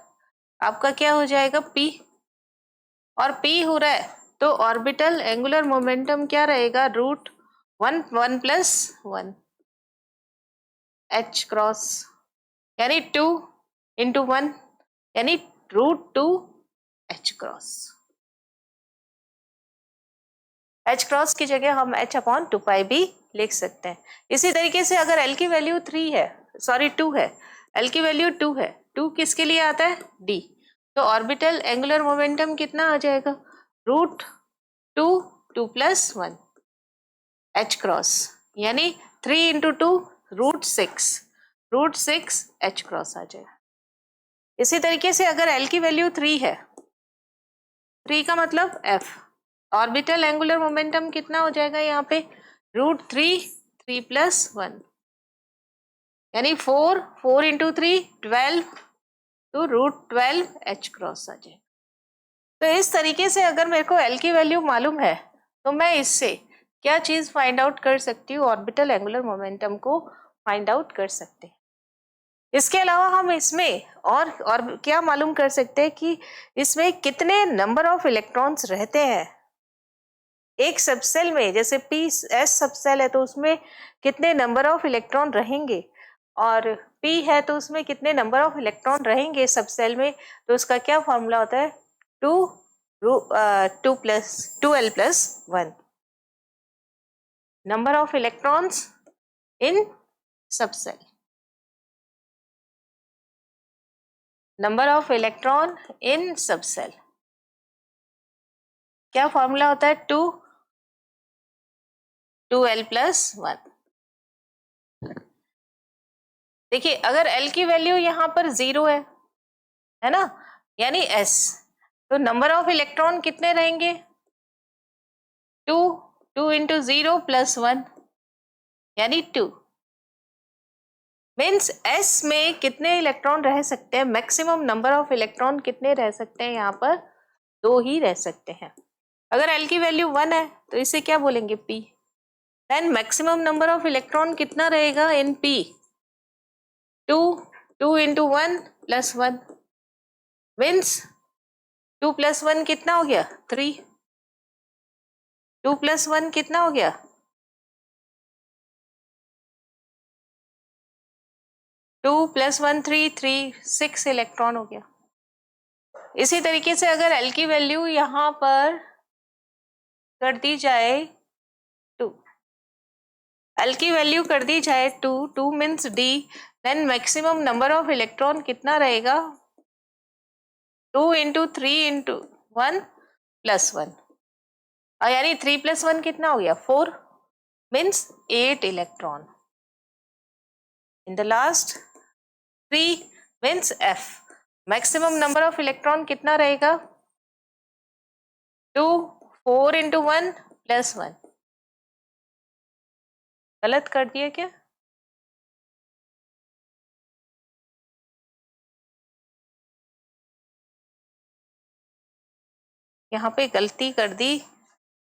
आपका क्या हो जाएगा? p, और p हो रहा है तो ऑर्बिटल एंगुलर मोमेंटम क्या रहेगा? √1 प्लस 1 h क्रॉस, यानी 2 इंटू 1 यानी √2 h क्रॉस। h क्रॉस की जगह हम h/2π भी लिख सकते हैं। इसी तरीके से अगर l की वैल्यू 2 है, l की वैल्यू 2 है, 2 किसके लिए आता है? d, तो ऑर्बिटल एंगुलर मोमेंटम कितना आ जाएगा? √2 प्लस 1 h क्रॉस, यानी 3 इंटू 2 √6 h क्रॉस आ जाएगा। इसी तरीके से अगर l की वैल्यू 3 है, 3 का मतलब f, ऑर्बिटल एंगुलर मोमेंटम कितना हो जाएगा यहाँ पे? √3 प्लस 1 यानी 4 इंटू 3 12 तो √12 h क्रॉस आ जाए। तो इस तरीके से अगर मेरे को l की वैल्यू मालूम है तो मैं इससे क्या चीज फाइंड आउट कर सकती हूँ? ऑर्बिटल एंगुलर मोमेंटम को फाइंड आउट कर सकते हैं। इसके अलावा हम इसमें और क्या मालूम कर सकते हैं कि इसमें कितने नंबर ऑफ इलेक्ट्रॉन्स रहते हैं एक सबसेल में। जैसे s सबसेल है तो उसमें कितने नंबर ऑफ इलेक्ट्रॉन रहेंगे, और p है तो उसमें कितने नंबर ऑफ इलेक्ट्रॉन रहेंगे सबसेल में। तो उसका क्या फॉर्मूला होता है? 2l plus 1, number of electrons in subshell, number of electron in subshell, क्या फॉर्मूला होता है? 2l plus 1। देखिए अगर l की वैल्यू यहाँ पर 0 है ना, यानी s, तो नंबर ऑफ इलेक्ट्रॉन कितने रहेंगे? 2 इंटू 0 प्लस 1 यानी 2। मीन्स s में कितने इलेक्ट्रॉन रह सकते हैं? मैक्सिमम नंबर ऑफ इलेक्ट्रॉन कितने रह सकते हैं? यहाँ पर 2 ही रह सकते हैं। अगर l की वैल्यू 1 है तो इसे क्या बोलेंगे? p। Then maximum number of electron कितना रहेगा in p? 2 into 1 plus 1 means 2 plus 1 कितना हो गया? 3। 2 प्लस 1 कितना हो गया? 2 प्लस 1 3 6 इलेक्ट्रॉन हो गया। इसी तरीके से अगर l की वैल्यू यहाँ पर कर दी जाए 2, l की वैल्यू कर दी जाए 2 means d, then maximum number of electron कितना रहेगा? 2 इंटू 3 इंटू 1 प्लस 1, और यानी 3 प्लस 1 कितना हो गया? 4 means 8 electron in the last 3 means f। Maximum number of electron कितना रहेगा? 2 4 इंटू 1 प्लस 1। गलत कर दिया क्या? यहाँ पे गलती कर दी,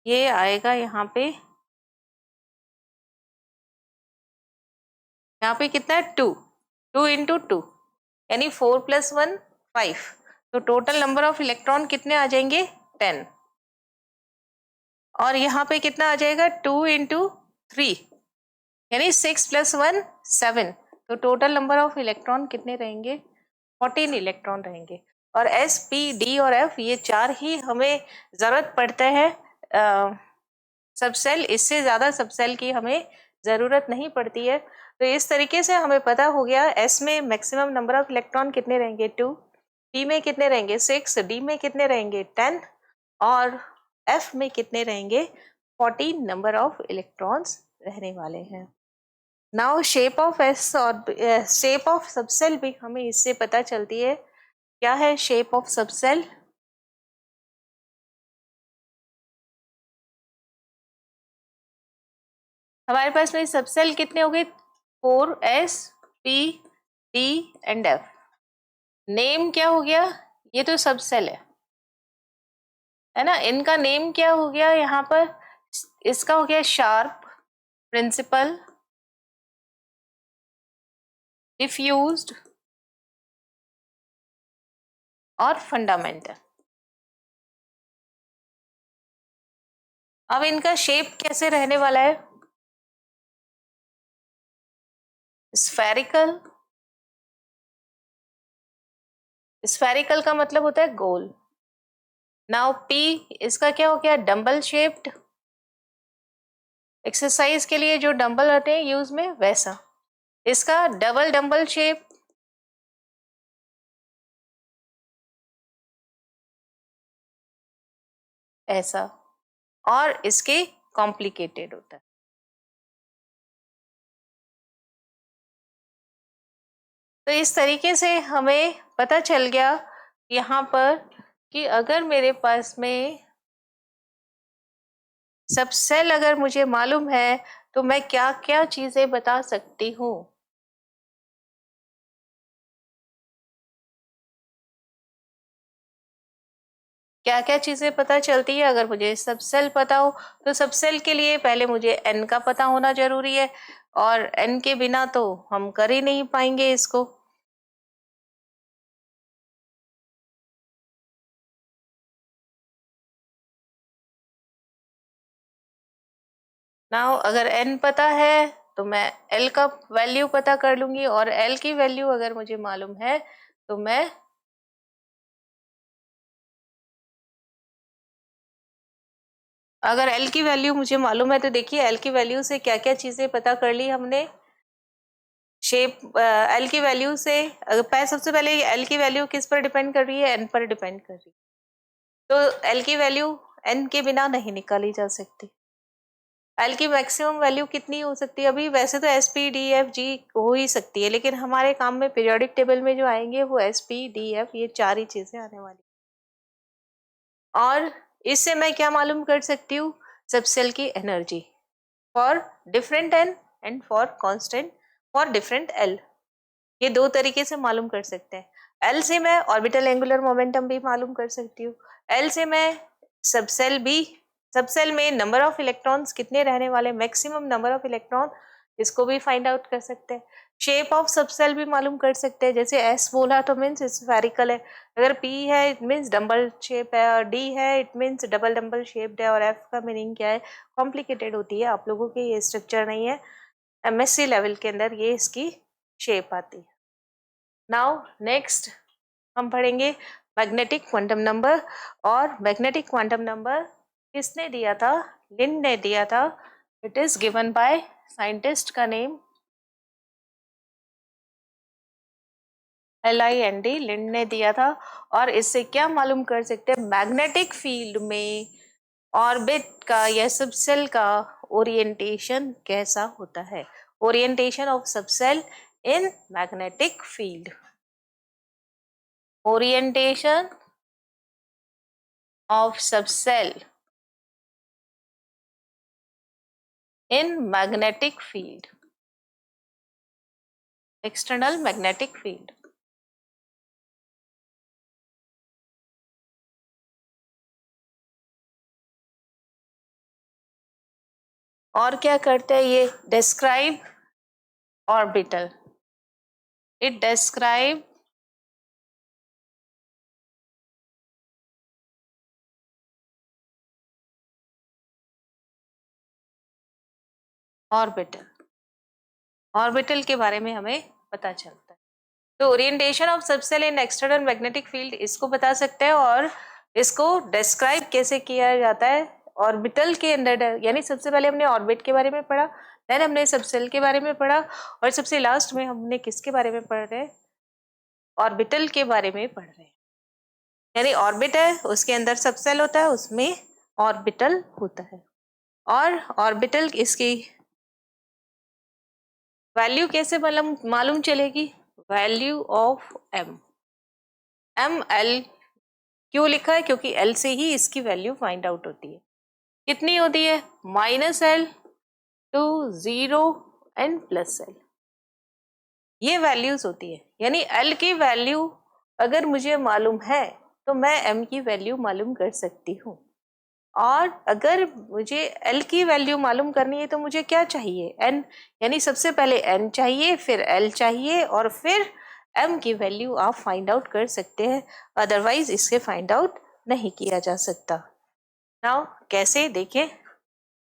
ये आएगा यहाँ पे कितना है? 2 इंटू 2 यानी 4 प्लस 1 5, तो टोटल नंबर ऑफ इलेक्ट्रॉन कितने आ जाएंगे? 10। और यहाँ पे कितना आ जाएगा? 2 इंटू 3 यानी 6 प्लस 1 7, तो टोटल नंबर ऑफ इलेक्ट्रॉन कितने रहेंगे? 14 इलेक्ट्रॉन रहेंगे। और s, p, d और f ये 4 ही हमें जरूरत पड़ते हैं सबसेल, इससे ज्यादा सबसेल की हमें जरूरत नहीं पड़ती है। तो इस तरीके से हमें पता हो गया s में मैक्सिमम नंबर ऑफ इलेक्ट्रॉन कितने रहेंगे? 2, p में कितने रहेंगे? 6, d में कितने रहेंगे? 10, और f में कितने रहेंगे? 14 नंबर ऑफ इलेक्ट्रॉन्स रहने वाले हैं। नाउ शेप ऑफ एस और शेप ऑफ सबसेल भी हमें इससे पता चलती है। क्या है शेप ऑफ सबसेल? हमारे पास में सबसेल कितने हो गए? 4 S P D and F। Name क्या हो गया? ये तो सबसेल है ना। इनका नेम क्या हो गया यहाँ पर? इसका हो गया शार्प, प्रिंसिपल, डिफ्यूज्ड और फंडामेंटल। अब इनका शेप कैसे रहने वाला है? स्फेरिकल। स्फेरिकल का मतलब होता है गोल। नाउ पी, इसका क्या हो गया? Dumbbell shaped. एक्सरसाइज के लिए जो डंबल आते हैं यूज में, वैसा। इसका डबल डंबल शेप, ऐसा। और इसके कॉम्प्लिकेटेड होता है। तो इस तरीके से हमें पता चल गया यहाँ पर कि अगर मेरे पास में सबसेल अगर मुझे मालूम है तो मैं क्या क्या चीजें बता सकती हूँ। क्या क्या चीजें पता चलती है अगर मुझे सबसेल पता हो? तो सबसेल के लिए पहले मुझे एन का पता होना जरूरी है, और एन के बिना तो हम कर ही नहीं पाएंगे इसको। नाउ अगर एन पता है तो मैं एल का वैल्यू पता कर लूंगी, और एल की वैल्यू अगर मुझे मालूम है तो मैं अगर एल की वैल्यू मुझे मालूम है तो देखिए एल की वैल्यू से क्या क्या चीजें पता कर ली हमने। शेप एल की वैल्यू से सबसे पहले एल की वैल्यू किस पर डिपेंड कर रही है? एन पर डिपेंड कर रही है। तो एल की वैल्यू एन के बिना नहीं निकाली जा सकती। एल की मैक्सिमम वैल्यू कितनी हो सकती है? अभी वैसे तो S P D F G हो ही सकती है, लेकिन हमारे काम में पीरियोडिक टेबल में जो आएंगे वो एस पी डी एफ, ये 4 ही चीजें आने वाली। और इससे मैं क्या मालूम कर सकती हूँ? सबसेल की energy for different n and for constant for different l. ये दो तरीके से मालूम कर सकते हैं। एल से मैं ऑर्बिटल एंगुलर मोमेंटम भी मालूम कर सकती हूँ। एल से मैं सबसेल भी, सबसेल में नंबर ऑफ इलेक्ट्रॉन्स कितने रहने वाले, मैक्सिमम नंबर ऑफ इलेक्ट्रॉन, इसको भी फाइंड आउट कर सकते हैं। शेप ऑफ सबसेल भी मालूम कर सकते हैं। जैसे एस बोला तो मीन्स स्फेरिकल है, अगर पी है इट मीन्स डबल शेप है, और डी है it means double double shaped है, और एफ का मीनिंग क्या है? कॉम्प्लिकेटेड होती है। आप लोगों के ये स्ट्रक्चर नहीं है, एमएससी लेवल के अंदर ये इसकी शेप आती है। नाउ नेक्स्ट हम पढ़ेंगे मैग्नेटिक क्वांटम नंबर। और मैग्नेटिक क्वांटम नंबर किसने दिया था? लिंड ने दिया था। It is given by scientist का नेम LIND, लिंड ने दिया था। और इससे क्या मालूम कर सकते हैं? मैग्नेटिक फील्ड में ऑर्बिट का या सबसेल का ओरिएंटेशन कैसा होता है। Orientation of subshell in magnetic field. Orientation of subcell in magnetic field, external magnetic field। और क्या करते हैं ये? describe orbital, it describe orbital। Orbital के बारे में हमें पता चलता है। तो orientation of subshell in external magnetic field इसको बता सकते हैं, और इसको डिस्क्राइब कैसे किया जाता है ऑर्बिटल के अंदर। यानी सबसे पहले हमने ऑर्बिट के बारे में पढ़ा, देन हमने सबसेल के बारे में पढ़ा, और सबसे लास्ट में हमने किसके बारे में पढ़ रहे हैं? ऑर्बिटल के बारे में पढ़ रहे हैं। यानी ऑर्बिट है, उसके अंदर सबसेल होता है, उसमें ऑर्बिटल होता है। और ऑर्बिटल इसकी वैल्यू कैसे मालूम चलेगी? Value of m, m l क्यों लिखा है? क्योंकि l से ही इसकी वैल्यू फाइंड आउट होती है। कितनी होती है? -l टू 0 एंड +l, ये वैल्यूज होती है। यानी l की वैल्यू अगर मुझे मालूम है तो मैं m की वैल्यू मालूम कर सकती हूँ। और अगर मुझे l की वैल्यू मालूम करनी है तो मुझे क्या चाहिए? n, यानी सबसे पहले n चाहिए, फिर l चाहिए, और फिर m की वैल्यू आप फाइंड आउट कर सकते हैं, अदरवाइज इससे फाइंड आउट नहीं किया जा सकता। नाउ कैसे देखें?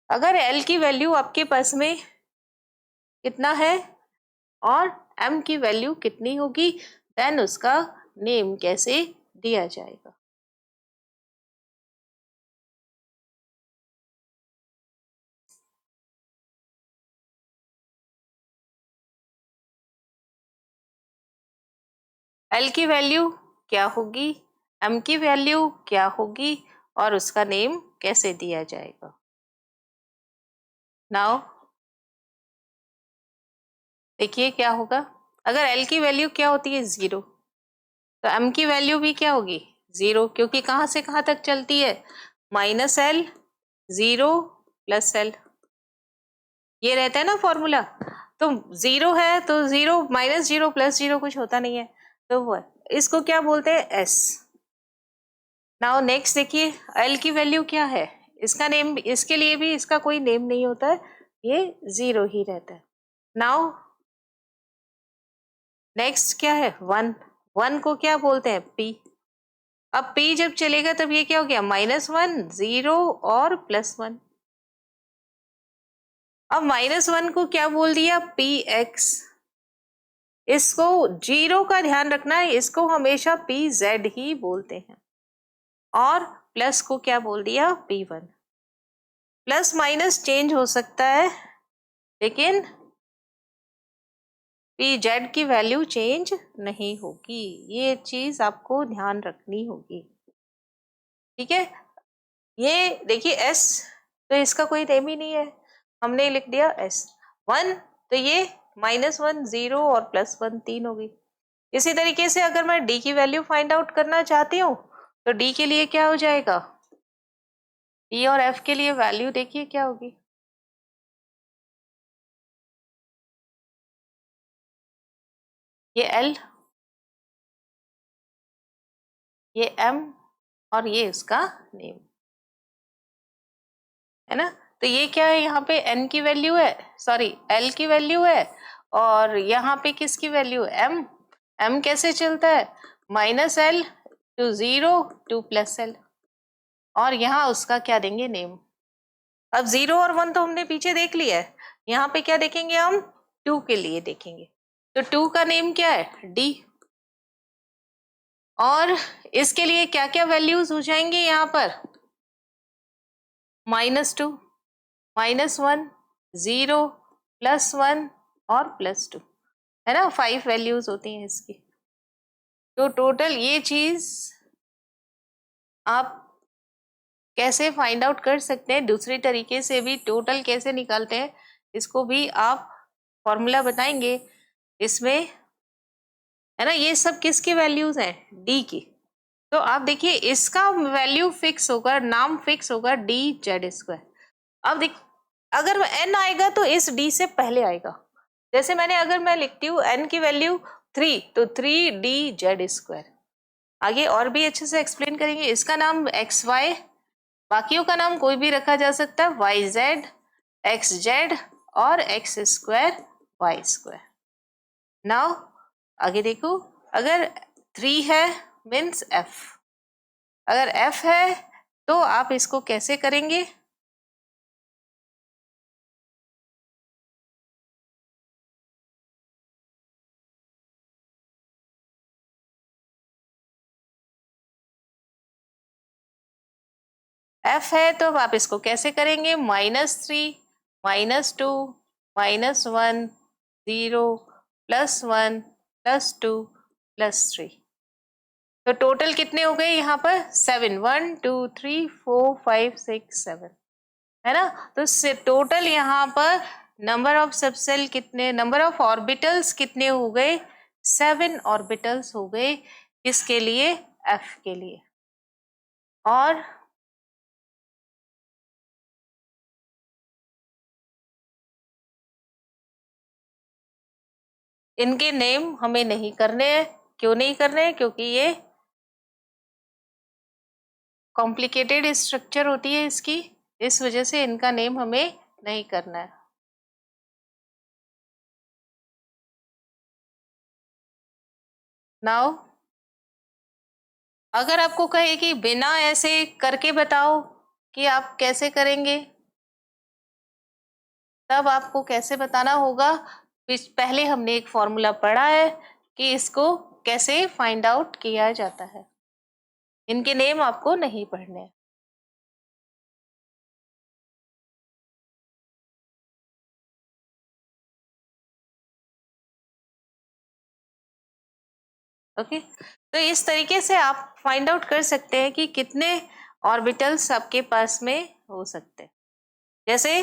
अगर l की वैल्यू आपके पास में कितना है और m की वैल्यू कितनी होगी, देन उसका नेम कैसे दिया जाएगा? l की वैल्यू क्या होगी, m की वैल्यू क्या होगी, और उसका नेम कैसे दिया जाएगा? नाउ देखिए क्या होगा। अगर l की वैल्यू क्या होती है? 0, तो m की वैल्यू भी क्या होगी? 0, क्योंकि कहाँ से कहाँ तक चलती है? -l 0 +l, ये रहता है ना फॉर्मूला। तो 0 है तो 0 -0 +0 कुछ होता नहीं है, तो वो इसको क्या बोलते हैं? s। नाउ नेक्स्ट देखिए, l की वैल्यू क्या है? इसका नेम, इसके लिए भी इसका कोई नेम नहीं होता है, ये 0 ही रहता है। नाउ नेक्स्ट क्या है? 1, 1 को क्या बोलते हैं? p। अब p जब चलेगा तब ये क्या हो गया? -1 0 और +1। अब -1 को क्या बोल दिया? px। इसको 0 का ध्यान रखना है, इसको हमेशा pz ही बोलते हैं। और प्लस को क्या बोल दिया? p1। प्लस माइनस चेंज हो सकता है, लेकिन pz की वैल्यू चेंज नहीं होगी, ये चीज आपको ध्यान रखनी होगी। ठीक है, ये देखिए s, तो इसका कोई नेम ही नहीं है, हमने लिख दिया s। 1, तो ये -1 0 और +1 3 होगी। इसी तरीके से अगर मैं d की वैल्यू फाइंड आउट करना चाहती हूँ तो d के लिए क्या हो जाएगा? e और f के लिए वैल्यू देखिए क्या होगी। ये l, ये m, और ये उसका नेम है ना। तो ये क्या है? यहाँ पे n की वैल्यू है, सॉरी l की वैल्यू है, और यहाँ पे किसकी वैल्यू है? m। m कैसे चलता है? -l टू 0 टू +l, और यहाँ उसका क्या देंगे? नेम। अब 0 और 1 तो हमने पीछे देख लिया है, यहाँ पे क्या देखेंगे हम? 2 के लिए देखेंगे। तो 2 का नेम क्या है? d। और इसके लिए क्या क्या वैल्यूज हो जाएंगे यहाँ पर? -2, -1 0 +1 और +2, है ना। 5 वैल्यूज होती हैं इसकी। तो टोटल ये चीज आप कैसे फाइंड आउट कर सकते हैं, दूसरे तरीके से भी टोटल कैसे निकालते हैं, इसको भी आप फॉर्मूला बताएंगे इसमें, है ना। ये सब किसकी वैल्यूज हैं? डी की। तो आप देखिए इसका वैल्यू फिक्स होगा, नाम फिक्स होगा dz²। अब देख, अगर n आएगा तो इस d से पहले आएगा। जैसे अगर मैं लिखती हूँ n की वैल्यू 3, तो 3dz²। आगे और भी अच्छे से एक्सप्लेन करेंगे। इसका नाम xy, बाकियों का नाम कोई भी रखा जा सकता है, yz, xz और x², y²। नाउ आगे देखो, अगर 3 है मीन्स f, अगर f है तो आप इसको कैसे करेंगे? f है तो आप इसको कैसे करेंगे? -3 -2 -1 0 +1 +2 +3। तो टोटल कितने हो गए यहाँ पर? 7, 1 2 3 4 5 6 7, है ना। तो टोटल यहाँ पर नंबर ऑफ सबसेल कितने, नंबर ऑफ ऑर्बिटल्स कितने हो गए, 7 ऑर्बिटल्स हो गए, किसके लिए, एफ के लिए। और इनके नेम हमें नहीं करने हैं, क्यों नहीं करने हैं, क्योंकि ये कॉम्प्लिकेटेड स्ट्रक्चर होती है इसकी, इस वजह से इनका नेम हमें नहीं करना है। नाउ अगर आपको कहे कि बिना ऐसे करके बताओ कि आप कैसे करेंगे, तब आपको कैसे बताना होगा। पहले हमने एक फॉर्मूला पढ़ा है कि इसको कैसे फाइंड आउट किया जाता है, इनके नेम आपको नहीं पढ़ने हैं। ओके, तो इस तरीके से आप फाइंड आउट कर सकते हैं कि कितने ऑर्बिटल्स आपके पास में हो सकते हैं। जैसे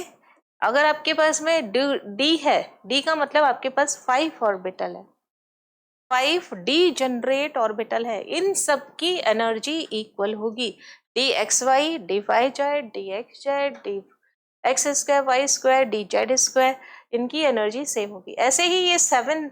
अगर आपके पास में डी है, डी का मतलब आपके पास 5 ऑर्बिटल है, 5 डी जनरेट ऑर्बिटल है, इन सब की एनर्जी इक्वल होगी, d x y, d y z, d x z, d x square, y square, d z square, इनकी एनर्जी सेम होगी। ऐसे ही ये 7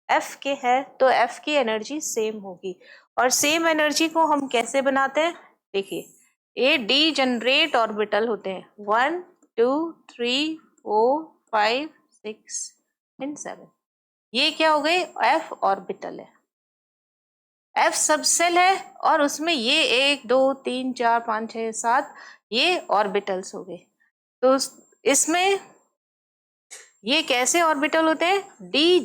एफ के है तो एफ की एनर्जी सेम होगी। और सेम एनर्जी को हम कैसे बनाते हैं, देखिए ये डी जनरेट ऑर्बिटल होते हैं 1 2 3 4 5 6 एंड 7, ये क्या हो गए, एफ ऑर्बिटल है, एफ सबसेल है, और उसमें ये 1 2 3 4 5 6 7 ये ऑर्बिटल्स हो गए। तो इसमें ये कैसे ऑर्बिटल होते हैं, डी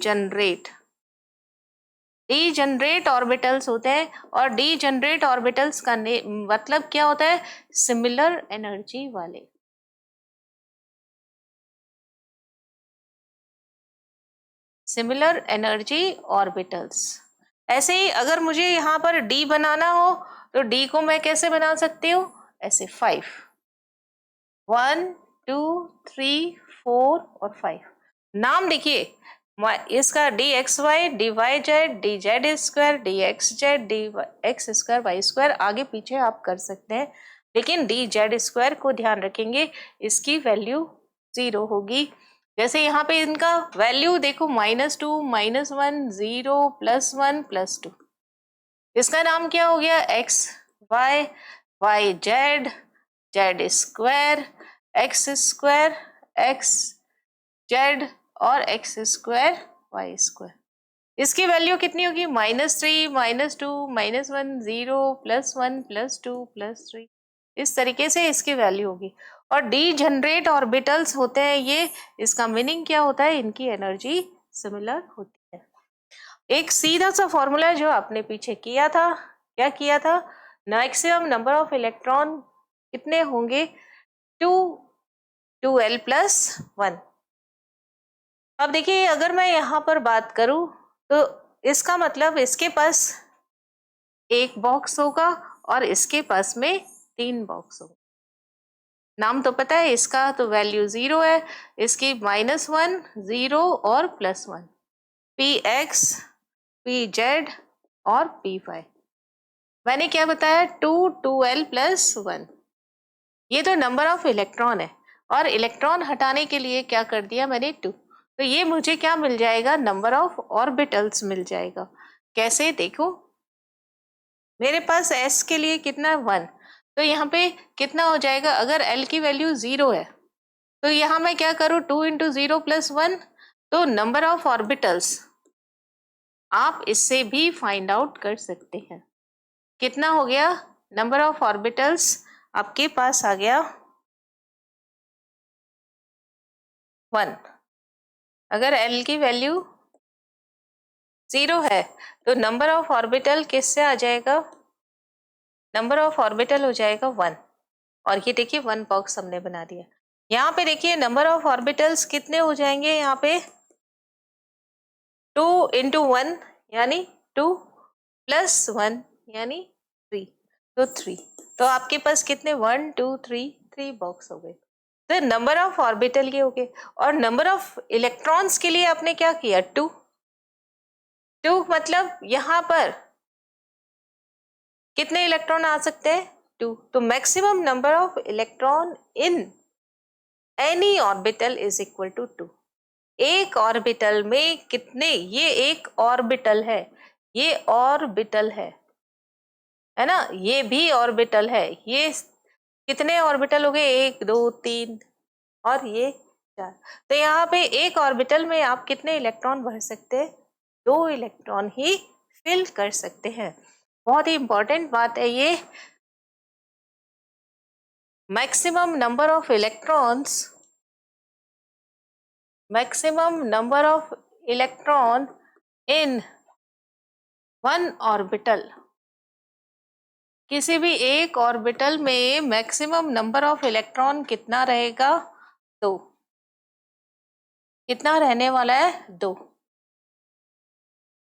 जनरेट ऑर्बिटल्स होते हैं। और डी जनरेट ऑर्बिटल्स का मतलब क्या होता है, सिमिलर एनर्जी वाले, सिमिलर एनर्जी ऑर्बिटल्स। ऐसे ही अगर मुझे यहाँ पर डी बनाना हो तो डी को मैं कैसे बना सकती हूँ, ऐसे 5 1 2 3 4 और 5, नाम देखिए इसका d x y, d y z, d z square, d x z, d x square, y square, आगे पीछे आप कर सकते हैं, लेकिन डी जेड स्क्वायर को ध्यान रखेंगे, इसकी वैल्यू 0 होगी। जैसे यहाँ पे इनका वैल्यू देखो -2 -1 0 +1 +2, इसका नाम क्या हो गया, x y, y z, z square, x square, x z और एक्स स्क्वायर वाई स्क्वायर। इसकी वैल्यू कितनी होगी, -3 -2 -1 0 +1 +2 +3, इस तरीके से इसकी वैल्यू होगी। और डी जनरेट ऑर्बिटल्स होते हैं ये, इसका मीनिंग क्या होता है, इनकी एनर्जी सिमिलर होती है। एक सीधा सा फॉर्मूला जो आपने पीछे किया था, क्या किया था, मैक्सिमम नंबर ऑफ इलेक्ट्रॉन कितने होंगे, 2l+1। अब देखिए अगर मैं यहाँ पर बात करूं तो इसका मतलब इसके पास एक बॉक्स होगा और इसके पास में 3 बॉक्स होगा। नाम तो पता है इसका, तो वैल्यू 0 है, इसकी -1 0 और +1, px pz और py। मैंने क्या बताया, 2l+1, ये तो नंबर ऑफ इलेक्ट्रॉन है, और इलेक्ट्रॉन हटाने के लिए क्या कर दिया मैंने 2, तो ये मुझे क्या मिल जाएगा, नंबर ऑफ ऑर्बिटल्स मिल जाएगा। कैसे, देखो मेरे पास s के लिए कितना 1, तो यहाँ पे कितना हो जाएगा, अगर l की वैल्यू 0 है तो यहाँ मैं क्या करूँ, 2 × 0 + 1, तो नंबर ऑफ ऑर्बिटल्स आप इससे भी फाइंड आउट कर सकते हैं। कितना हो गया, नंबर ऑफ ऑर्बिटल्स आपके पास आ गया 1। अगर l की वैल्यू 0 है तो नंबर ऑफ ऑर्बिटल किससे आ जाएगा, नंबर ऑफ ऑर्बिटल हो जाएगा 1। और ये देखिए 1 बॉक्स हमने बना दिया। यहाँ पे देखिए नंबर ऑफ ऑर्बिटल्स कितने हो जाएंगे, यहाँ पे 2 × 1 यानी 2 + 1 यानी 3, तो 3, तो आपके पास कितने 1 2 3 3 बॉक्स हो गए। तो नंबर ऑफ ऑर्बिटल के हो गए, और नंबर ऑफ इलेक्ट्रॉन्स के लिए आपने क्या किया, 2। 2 मतलब यहां पर कितने इलेक्ट्रॉन आ सकते हैं, 2। तो maximum number of electron in any orbital is equal to 2। एक ऑर्बिटल में कितने, ये एक ऑर्बिटल है, ये ऑर्बिटल है ना, ये भी ऑर्बिटल है, ये कितने ऑर्बिटल हो गए, 1 2 3 और ये 4। तो यहाँ पे एक ऑर्बिटल में आप कितने इलेक्ट्रॉन भर सकते हैं, 2 इलेक्ट्रॉन ही फिल कर सकते हैं। बहुत ही इंपॉर्टेंट बात है ये। Maximum number of electrons, maximum number of electron in one orbital, किसी भी एक ऑर्बिटल में मैक्सिमम नंबर ऑफ इलेक्ट्रॉन कितना रहेगा, 2। कितना रहने वाला है, 2।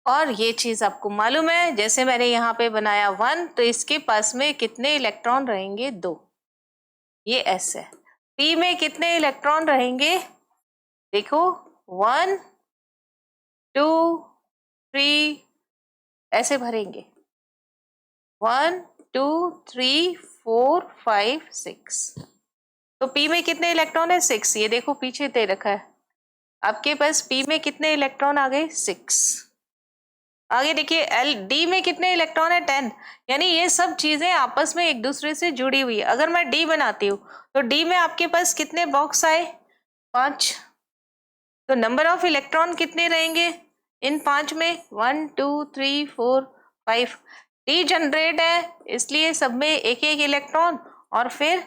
और ये चीज आपको मालूम है, जैसे मैंने यहाँ पे बनाया 1, तो इसके पास में कितने इलेक्ट्रॉन रहेंगे, 2। ये एस है। पी में कितने इलेक्ट्रॉन रहेंगे, देखो 1 2 3 ऐसे भरेंगे, 1 2 3 4 5 6। तो पी में कितने इलेक्ट्रॉन है, 6। ये देखो पीछे दे रखा है आपके पास, पी में कितने इलेक्ट्रॉन आ गए, 6। आगे देखिए एल डी में कितने इलेक्ट्रॉन है, 10। यानी ये सब चीजें आपस में एक दूसरे से जुड़ी हुई है। अगर मैं डी बनाती हूँ तो डी में आपके पास कितने बॉक्स आए, 5। तो नंबर ऑफ इलेक्ट्रॉन कितने रहेंगे इन 5 में, 1 2 3 4 5। डी जनरेट है इसलिए सब में एक एक इलेक्ट्रॉन और फिर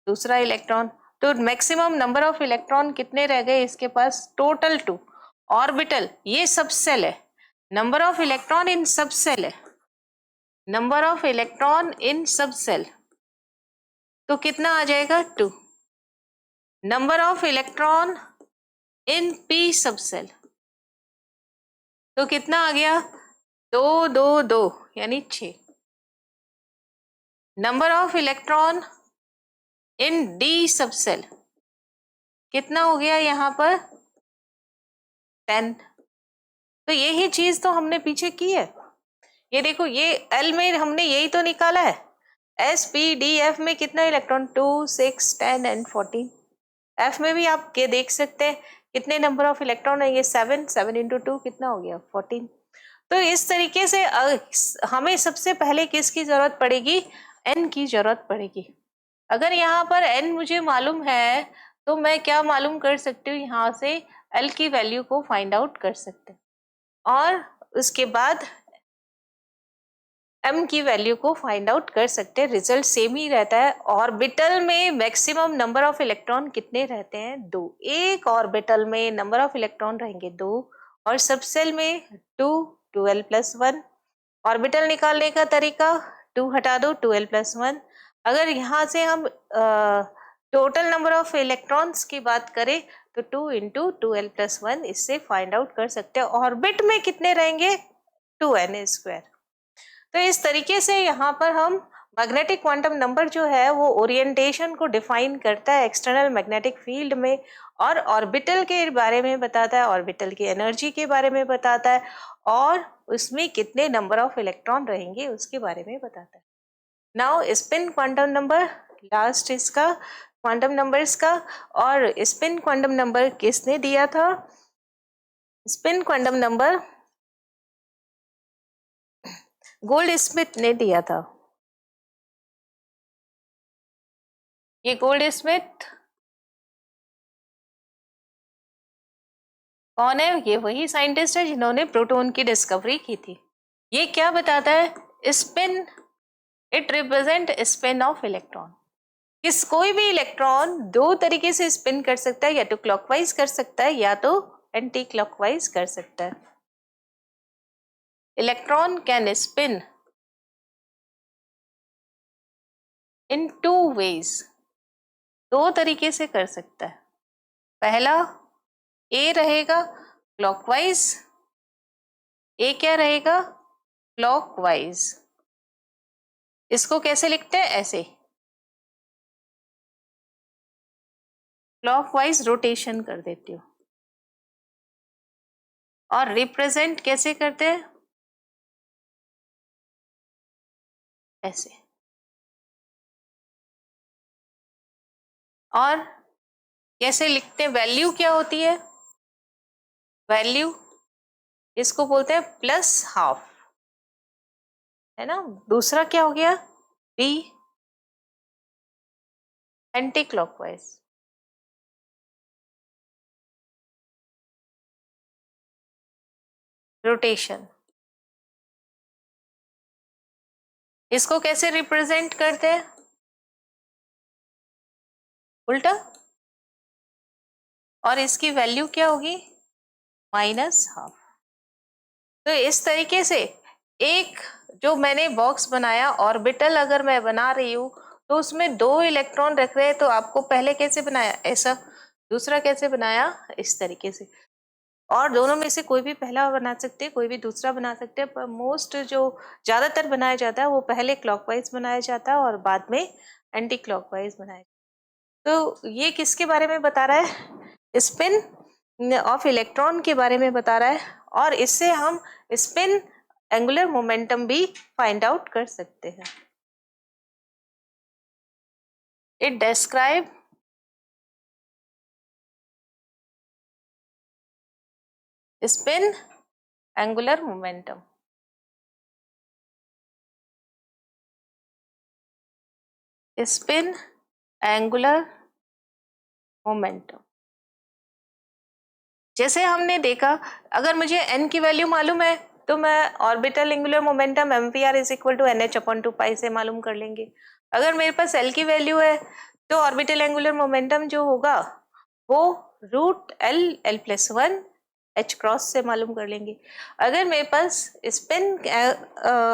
दूसरा इलेक्ट्रॉन। तो मैक्सिमम नंबर ऑफ इलेक्ट्रॉन कितने रह गए इसके पास, टोटल 2। ऑर्बिटल ये सब सेल है, नंबर ऑफ इलेक्ट्रॉन इन सब सेल है, नंबर ऑफ इलेक्ट्रॉन इन सब सेल, तो कितना आ जाएगा, 2। Number of electron in P सब सेल, तो कितना आ गया, 2 2 2 यानी 6। Number of electron in D सब सेल कितना हो गया यहाँ पर, 10। तो यही चीज तो हमने पीछे की है। ये देखो ये एल में हमने यही तो निकाला है, एस पी डी एफ में कितना इलेक्ट्रॉन, 2 6 10 एंड 14। एफ में भी आप के देख सकते हैं कितने नंबर ऑफ इलेक्ट्रॉन है, ये 7 7 इंटू 2 कितना हो गया, 14। तो इस तरीके से हमें सबसे पहले किसकी जरूरत पड़ेगी, एन की जरूरत पड़ेगी। अगर यहाँ पर एन मुझे मालूम है तो मैं क्या मालूम कर सकती हूँ, यहाँ से एल की वैल्यू को फाइंड आउट कर सकते हैं, और उसके बाद एम की वैल्यू को फाइंड आउट कर सकते हैं। रिजल्ट सेम ही रहता है। ऑर्बिटल में मैक्सिमम नंबर ऑफ इलेक्ट्रॉन कितने रहते हैं, 2। एक ऑर्बिटल में नंबर ऑफ इलेक्ट्रॉन रहेंगे 2, और सब सेल में 2 12 प्लस 1। ऑर्बिटल निकालने का तरीका, 2 हटा दो, 12 प्लस 1। अगर यहाँ से हम टोटल नंबर ऑफ इलेक्ट्रॉन्स की बात करें तो 2 इंटू 12 प्लस 1 इससे फाइंड आउट कर सकते हैं ऑर्बिट में कितने रहेंगे, 2n²। तो इस तरीके से यहाँ पर हम मैग्नेटिक क्वांटम नंबर जो है वो ओरिएंटेशन को डिफाइन करता है एक्सटर्नल मैग्नेटिक फील्ड में, और ऑर्बिटल के बारे में बताता है, ऑर्बिटल की एनर्जी के बारे में बताता है, और उसमें कितने नंबर ऑफ इलेक्ट्रॉन रहेंगे उसके बारे में बताता है। Now spin quantum number, last इसका क्वांटम नंबर्स का। और स्पिन क्वांटम नंबर किसने दिया था, spin quantum number gold Smith ने दिया था। ये गोल्ड स्मिथ कौन है, ये वही साइंटिस्ट है जिन्होंने प्रोटॉन की डिस्कवरी की थी। ये क्या बताता है, spin it represent spin off electron. किस कोई भी इलेक्ट्रॉन दो तरीके से स्पिन कर सकता है, या तो क्लॉकवाइज कर सकता है या तो एंटी क्लॉकवाइज कर सकता है। Electron can spin in 2 ways, 2 तरीके से कर सकता है। पहला ए रहेगा क्लॉकवाइज, ए क्या रहेगा, क्लॉकवाइज। इसको कैसे लिखते हैं, ऐसे, क्लॉकवाइज रोटेशन कर देती हूँ। और रिप्रेजेंट कैसे करते हैं? ऐसे। और कैसे लिखते हैं? वैल्यू क्या होती है? वैल्यू इसको बोलते हैं प्लस हाफ, है ना। दूसरा क्या हो गया? B anti clockwise. रोटेशन। इसको कैसे रिप्रेजेंट करते हैं? उल्टा। और इसकी वैल्यू क्या होगी? Minus half. तो इस तरीके से एक जो मैंने बॉक्स बनाया, ऑर्बिटल अगर मैं बना रही हूँ तो उसमें 2 इलेक्ट्रॉन रख रहे हैं, तो आपको पहले कैसे बनाया? ऐसा। दूसरा कैसे बनाया? इस तरीके से। और दोनों में से कोई भी पहला बना सकते हैं, कोई भी दूसरा बना सकते हैं, पर मोस्ट जो ज्यादातर बनाया जाता है वो पहले क्लॉकवाइज बनाया जाता है और बाद में एंटी क्लॉकवाइज बनाया। तो ये किसके बारे में बता रहा है? स्पिन ऑफ इलेक्ट्रॉन के बारे में बता रहा है। और इससे हम स्पिन एंगुलर मोमेंटम भी फाइंड आउट कर सकते हैं। It describe spin angular momentum. Spin angular momentum. जैसे हमने देखा, अगर मुझे n की वैल्यू मालूम है तो मैं orbital angular momentum mvr is equal to nh/2 से मालूम कर लेंगे। अगर मेरे पास l की वैल्यू है तो ऑर्बिटल एंगुलर मोमेंटम जो होगा वो √l+1 h क्रॉस से मालूम कर लेंगे। अगर मेरे पास spin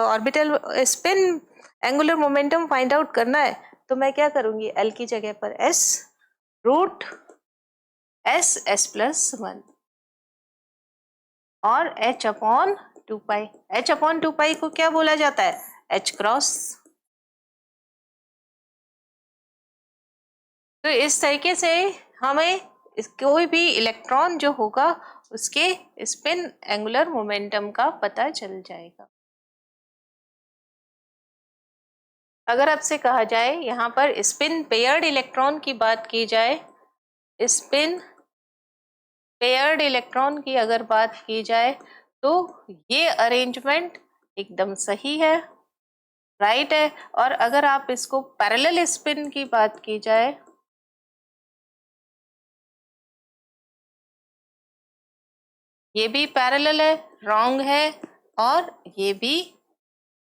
orbital spin angular momentum find out करना है तो मैं क्या करूंगी? l की जगह पर s√s+1 और h/2 h/2 को क्या बोला जाता है? h cross. तो इस तरीके से हमें कोई भी इलेक्ट्रॉन जो होगा उसके स्पिन एंगुलर मोमेंटम का पता चल जाएगा। अगर आपसे कहा जाए, यहाँ पर स्पिन पेयर्ड इलेक्ट्रॉन की बात की जाए, स्पिन पेयर्ड इलेक्ट्रॉन की अगर बात की जाए तो ये अरेंजमेंट एकदम सही है, राइट है। और अगर आप इसको पैरेलल स्पिन की बात की जाए, ये भी पैरेलल है, रॉन्ग है, और ये भी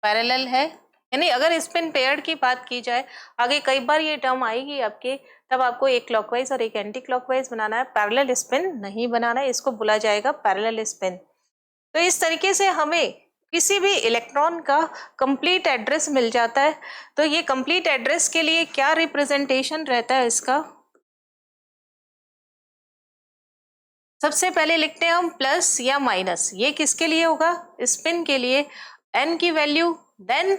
पैरेलल है। यानी अगर स्पिन पेयर्ड की बात की जाए, आगे कई बार ये टर्म आएगी आपके, तब आपको एक क्लॉकवाइज और एक एंटी क्लॉकवाइज बनाना है, पैरेलल स्पिन नहीं बनाना है, इसको बोला जाएगा पैरेलल स्पिन। तो इस तरीके से हमें किसी भी इलेक्ट्रॉन का कंप्लीट एड्रेस मिल जाता है। तो ये कंप्लीट एड्रेस के लिए क्या रिप्रेजेंटेशन रहता है इसका? सबसे पहले लिखते हैं हम प्लस या माइनस। ये किसके लिए होगा? स्पिन के लिए। n की वैल्यू, देन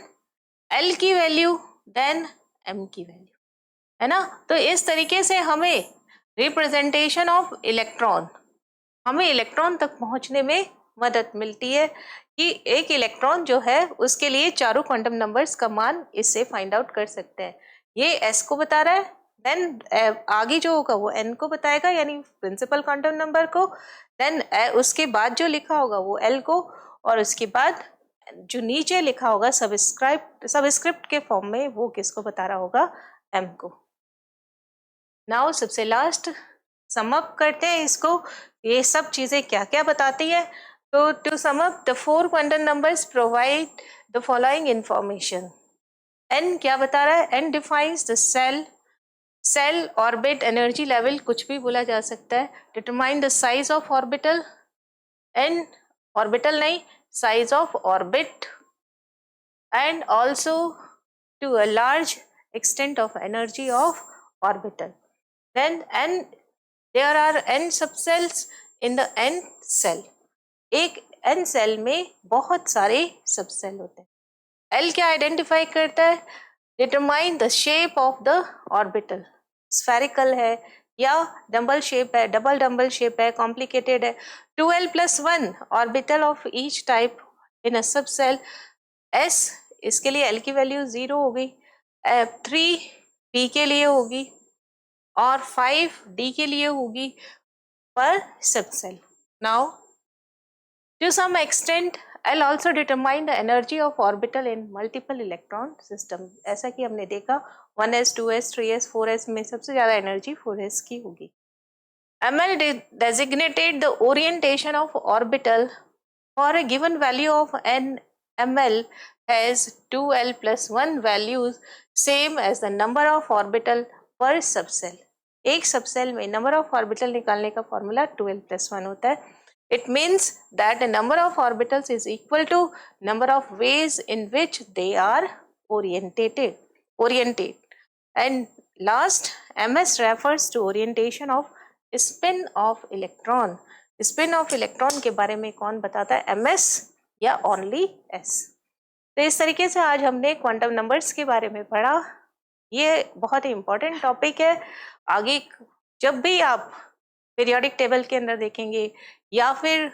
l की वैल्यू, देन m की वैल्यू, है ना। तो इस तरीके से हमें रिप्रेजेंटेशन ऑफ इलेक्ट्रॉन, हमें इलेक्ट्रॉन तक पहुंचने में मदद मिलती है कि एक इलेक्ट्रॉन जो है उसके लिए चारों क्वांटम नंबर्स का मान इससे फाइंड आउट कर सकते हैं। ये s को बता रहा है, देन आगे जो होगा वो n को बताएगा, यानी प्रिंसिपल क्वांटम नंबर को। देन उसके बाद जो लिखा होगा वो l को, और उसके बाद जो नीचे लिखा होगा सबस्क्रिप्ट के फॉर्म में, वो किसको बता रहा होगा? m को। नाउ सबसे लास्ट सम अप करते हैं इसको, ये सब चीजें क्या क्या बताती है। तो to sum up, the 4 quantum numbers provide the following information. n क्या बता रहा है? n defines the shell orbit energy level, कुछ भी बोला जा सकता है। Determine the size of orbital, n orbital नहीं, size of orbit, and also to a large extent of energy of orbital. Then there are n subcells in the n cell. एक n cell में बहुत सारे subshell होते हैं। l क्या identify करता है? Determine the shape of the orbital, spherical है या डबल शेप है, डबल शेप है, कॉम्प्लिकेटेड है, 2l+1 orbital of each type in a sub shell s, इसके लिए l की वैल्यू 0 हो गई, 3 p के लिए होगी और 5 d के लिए होगी पर सब cell. Now to some extent I'll also determine the energy of orbital in multiple electron system. ऐसा कि हमने देखा 1s 2s 3s 4s में सबसे ज्यादा एनर्जी 4s की होगी. ML designated the orientation of orbital for a given value of n ml has 2l+1 values same as the number of orbital per subcell. एक सबसेल में number of orbital निकालने का formula 2l+1 होता है. It means that the number of orbitals is equal to number of ways in which they are oriented. And last, ms refers to orientation of spin of electron. Spin off electron के बारे में कौन बताता है, ms या only s. तो इस तरीके से आज हमने क्वांटम नंबर्स के बारे में पढ़ा. ये बहुत ही इंपॉर्टेंट टॉपिक है. आगे जब भी आप पीरियोडिक टेबल के अंदर देखेंगे या फिर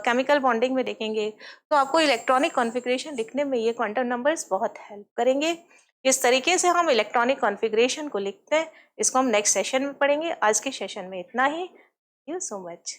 केमिकल बॉन्डिंग में देखेंगे तो आपको इलेक्ट्रॉनिक कॉन्फ़िगरेशन लिखने में ये क्वांटम नंबर्स बहुत हेल्प करेंगे. किस तरीके से हम इलेक्ट्रॉनिक कॉन्फ़िगरेशन को लिखते हैं इसको हम नेक्स्ट सेशन में पढ़ेंगे. आज के सेशन में इतना ही. Thank you so much.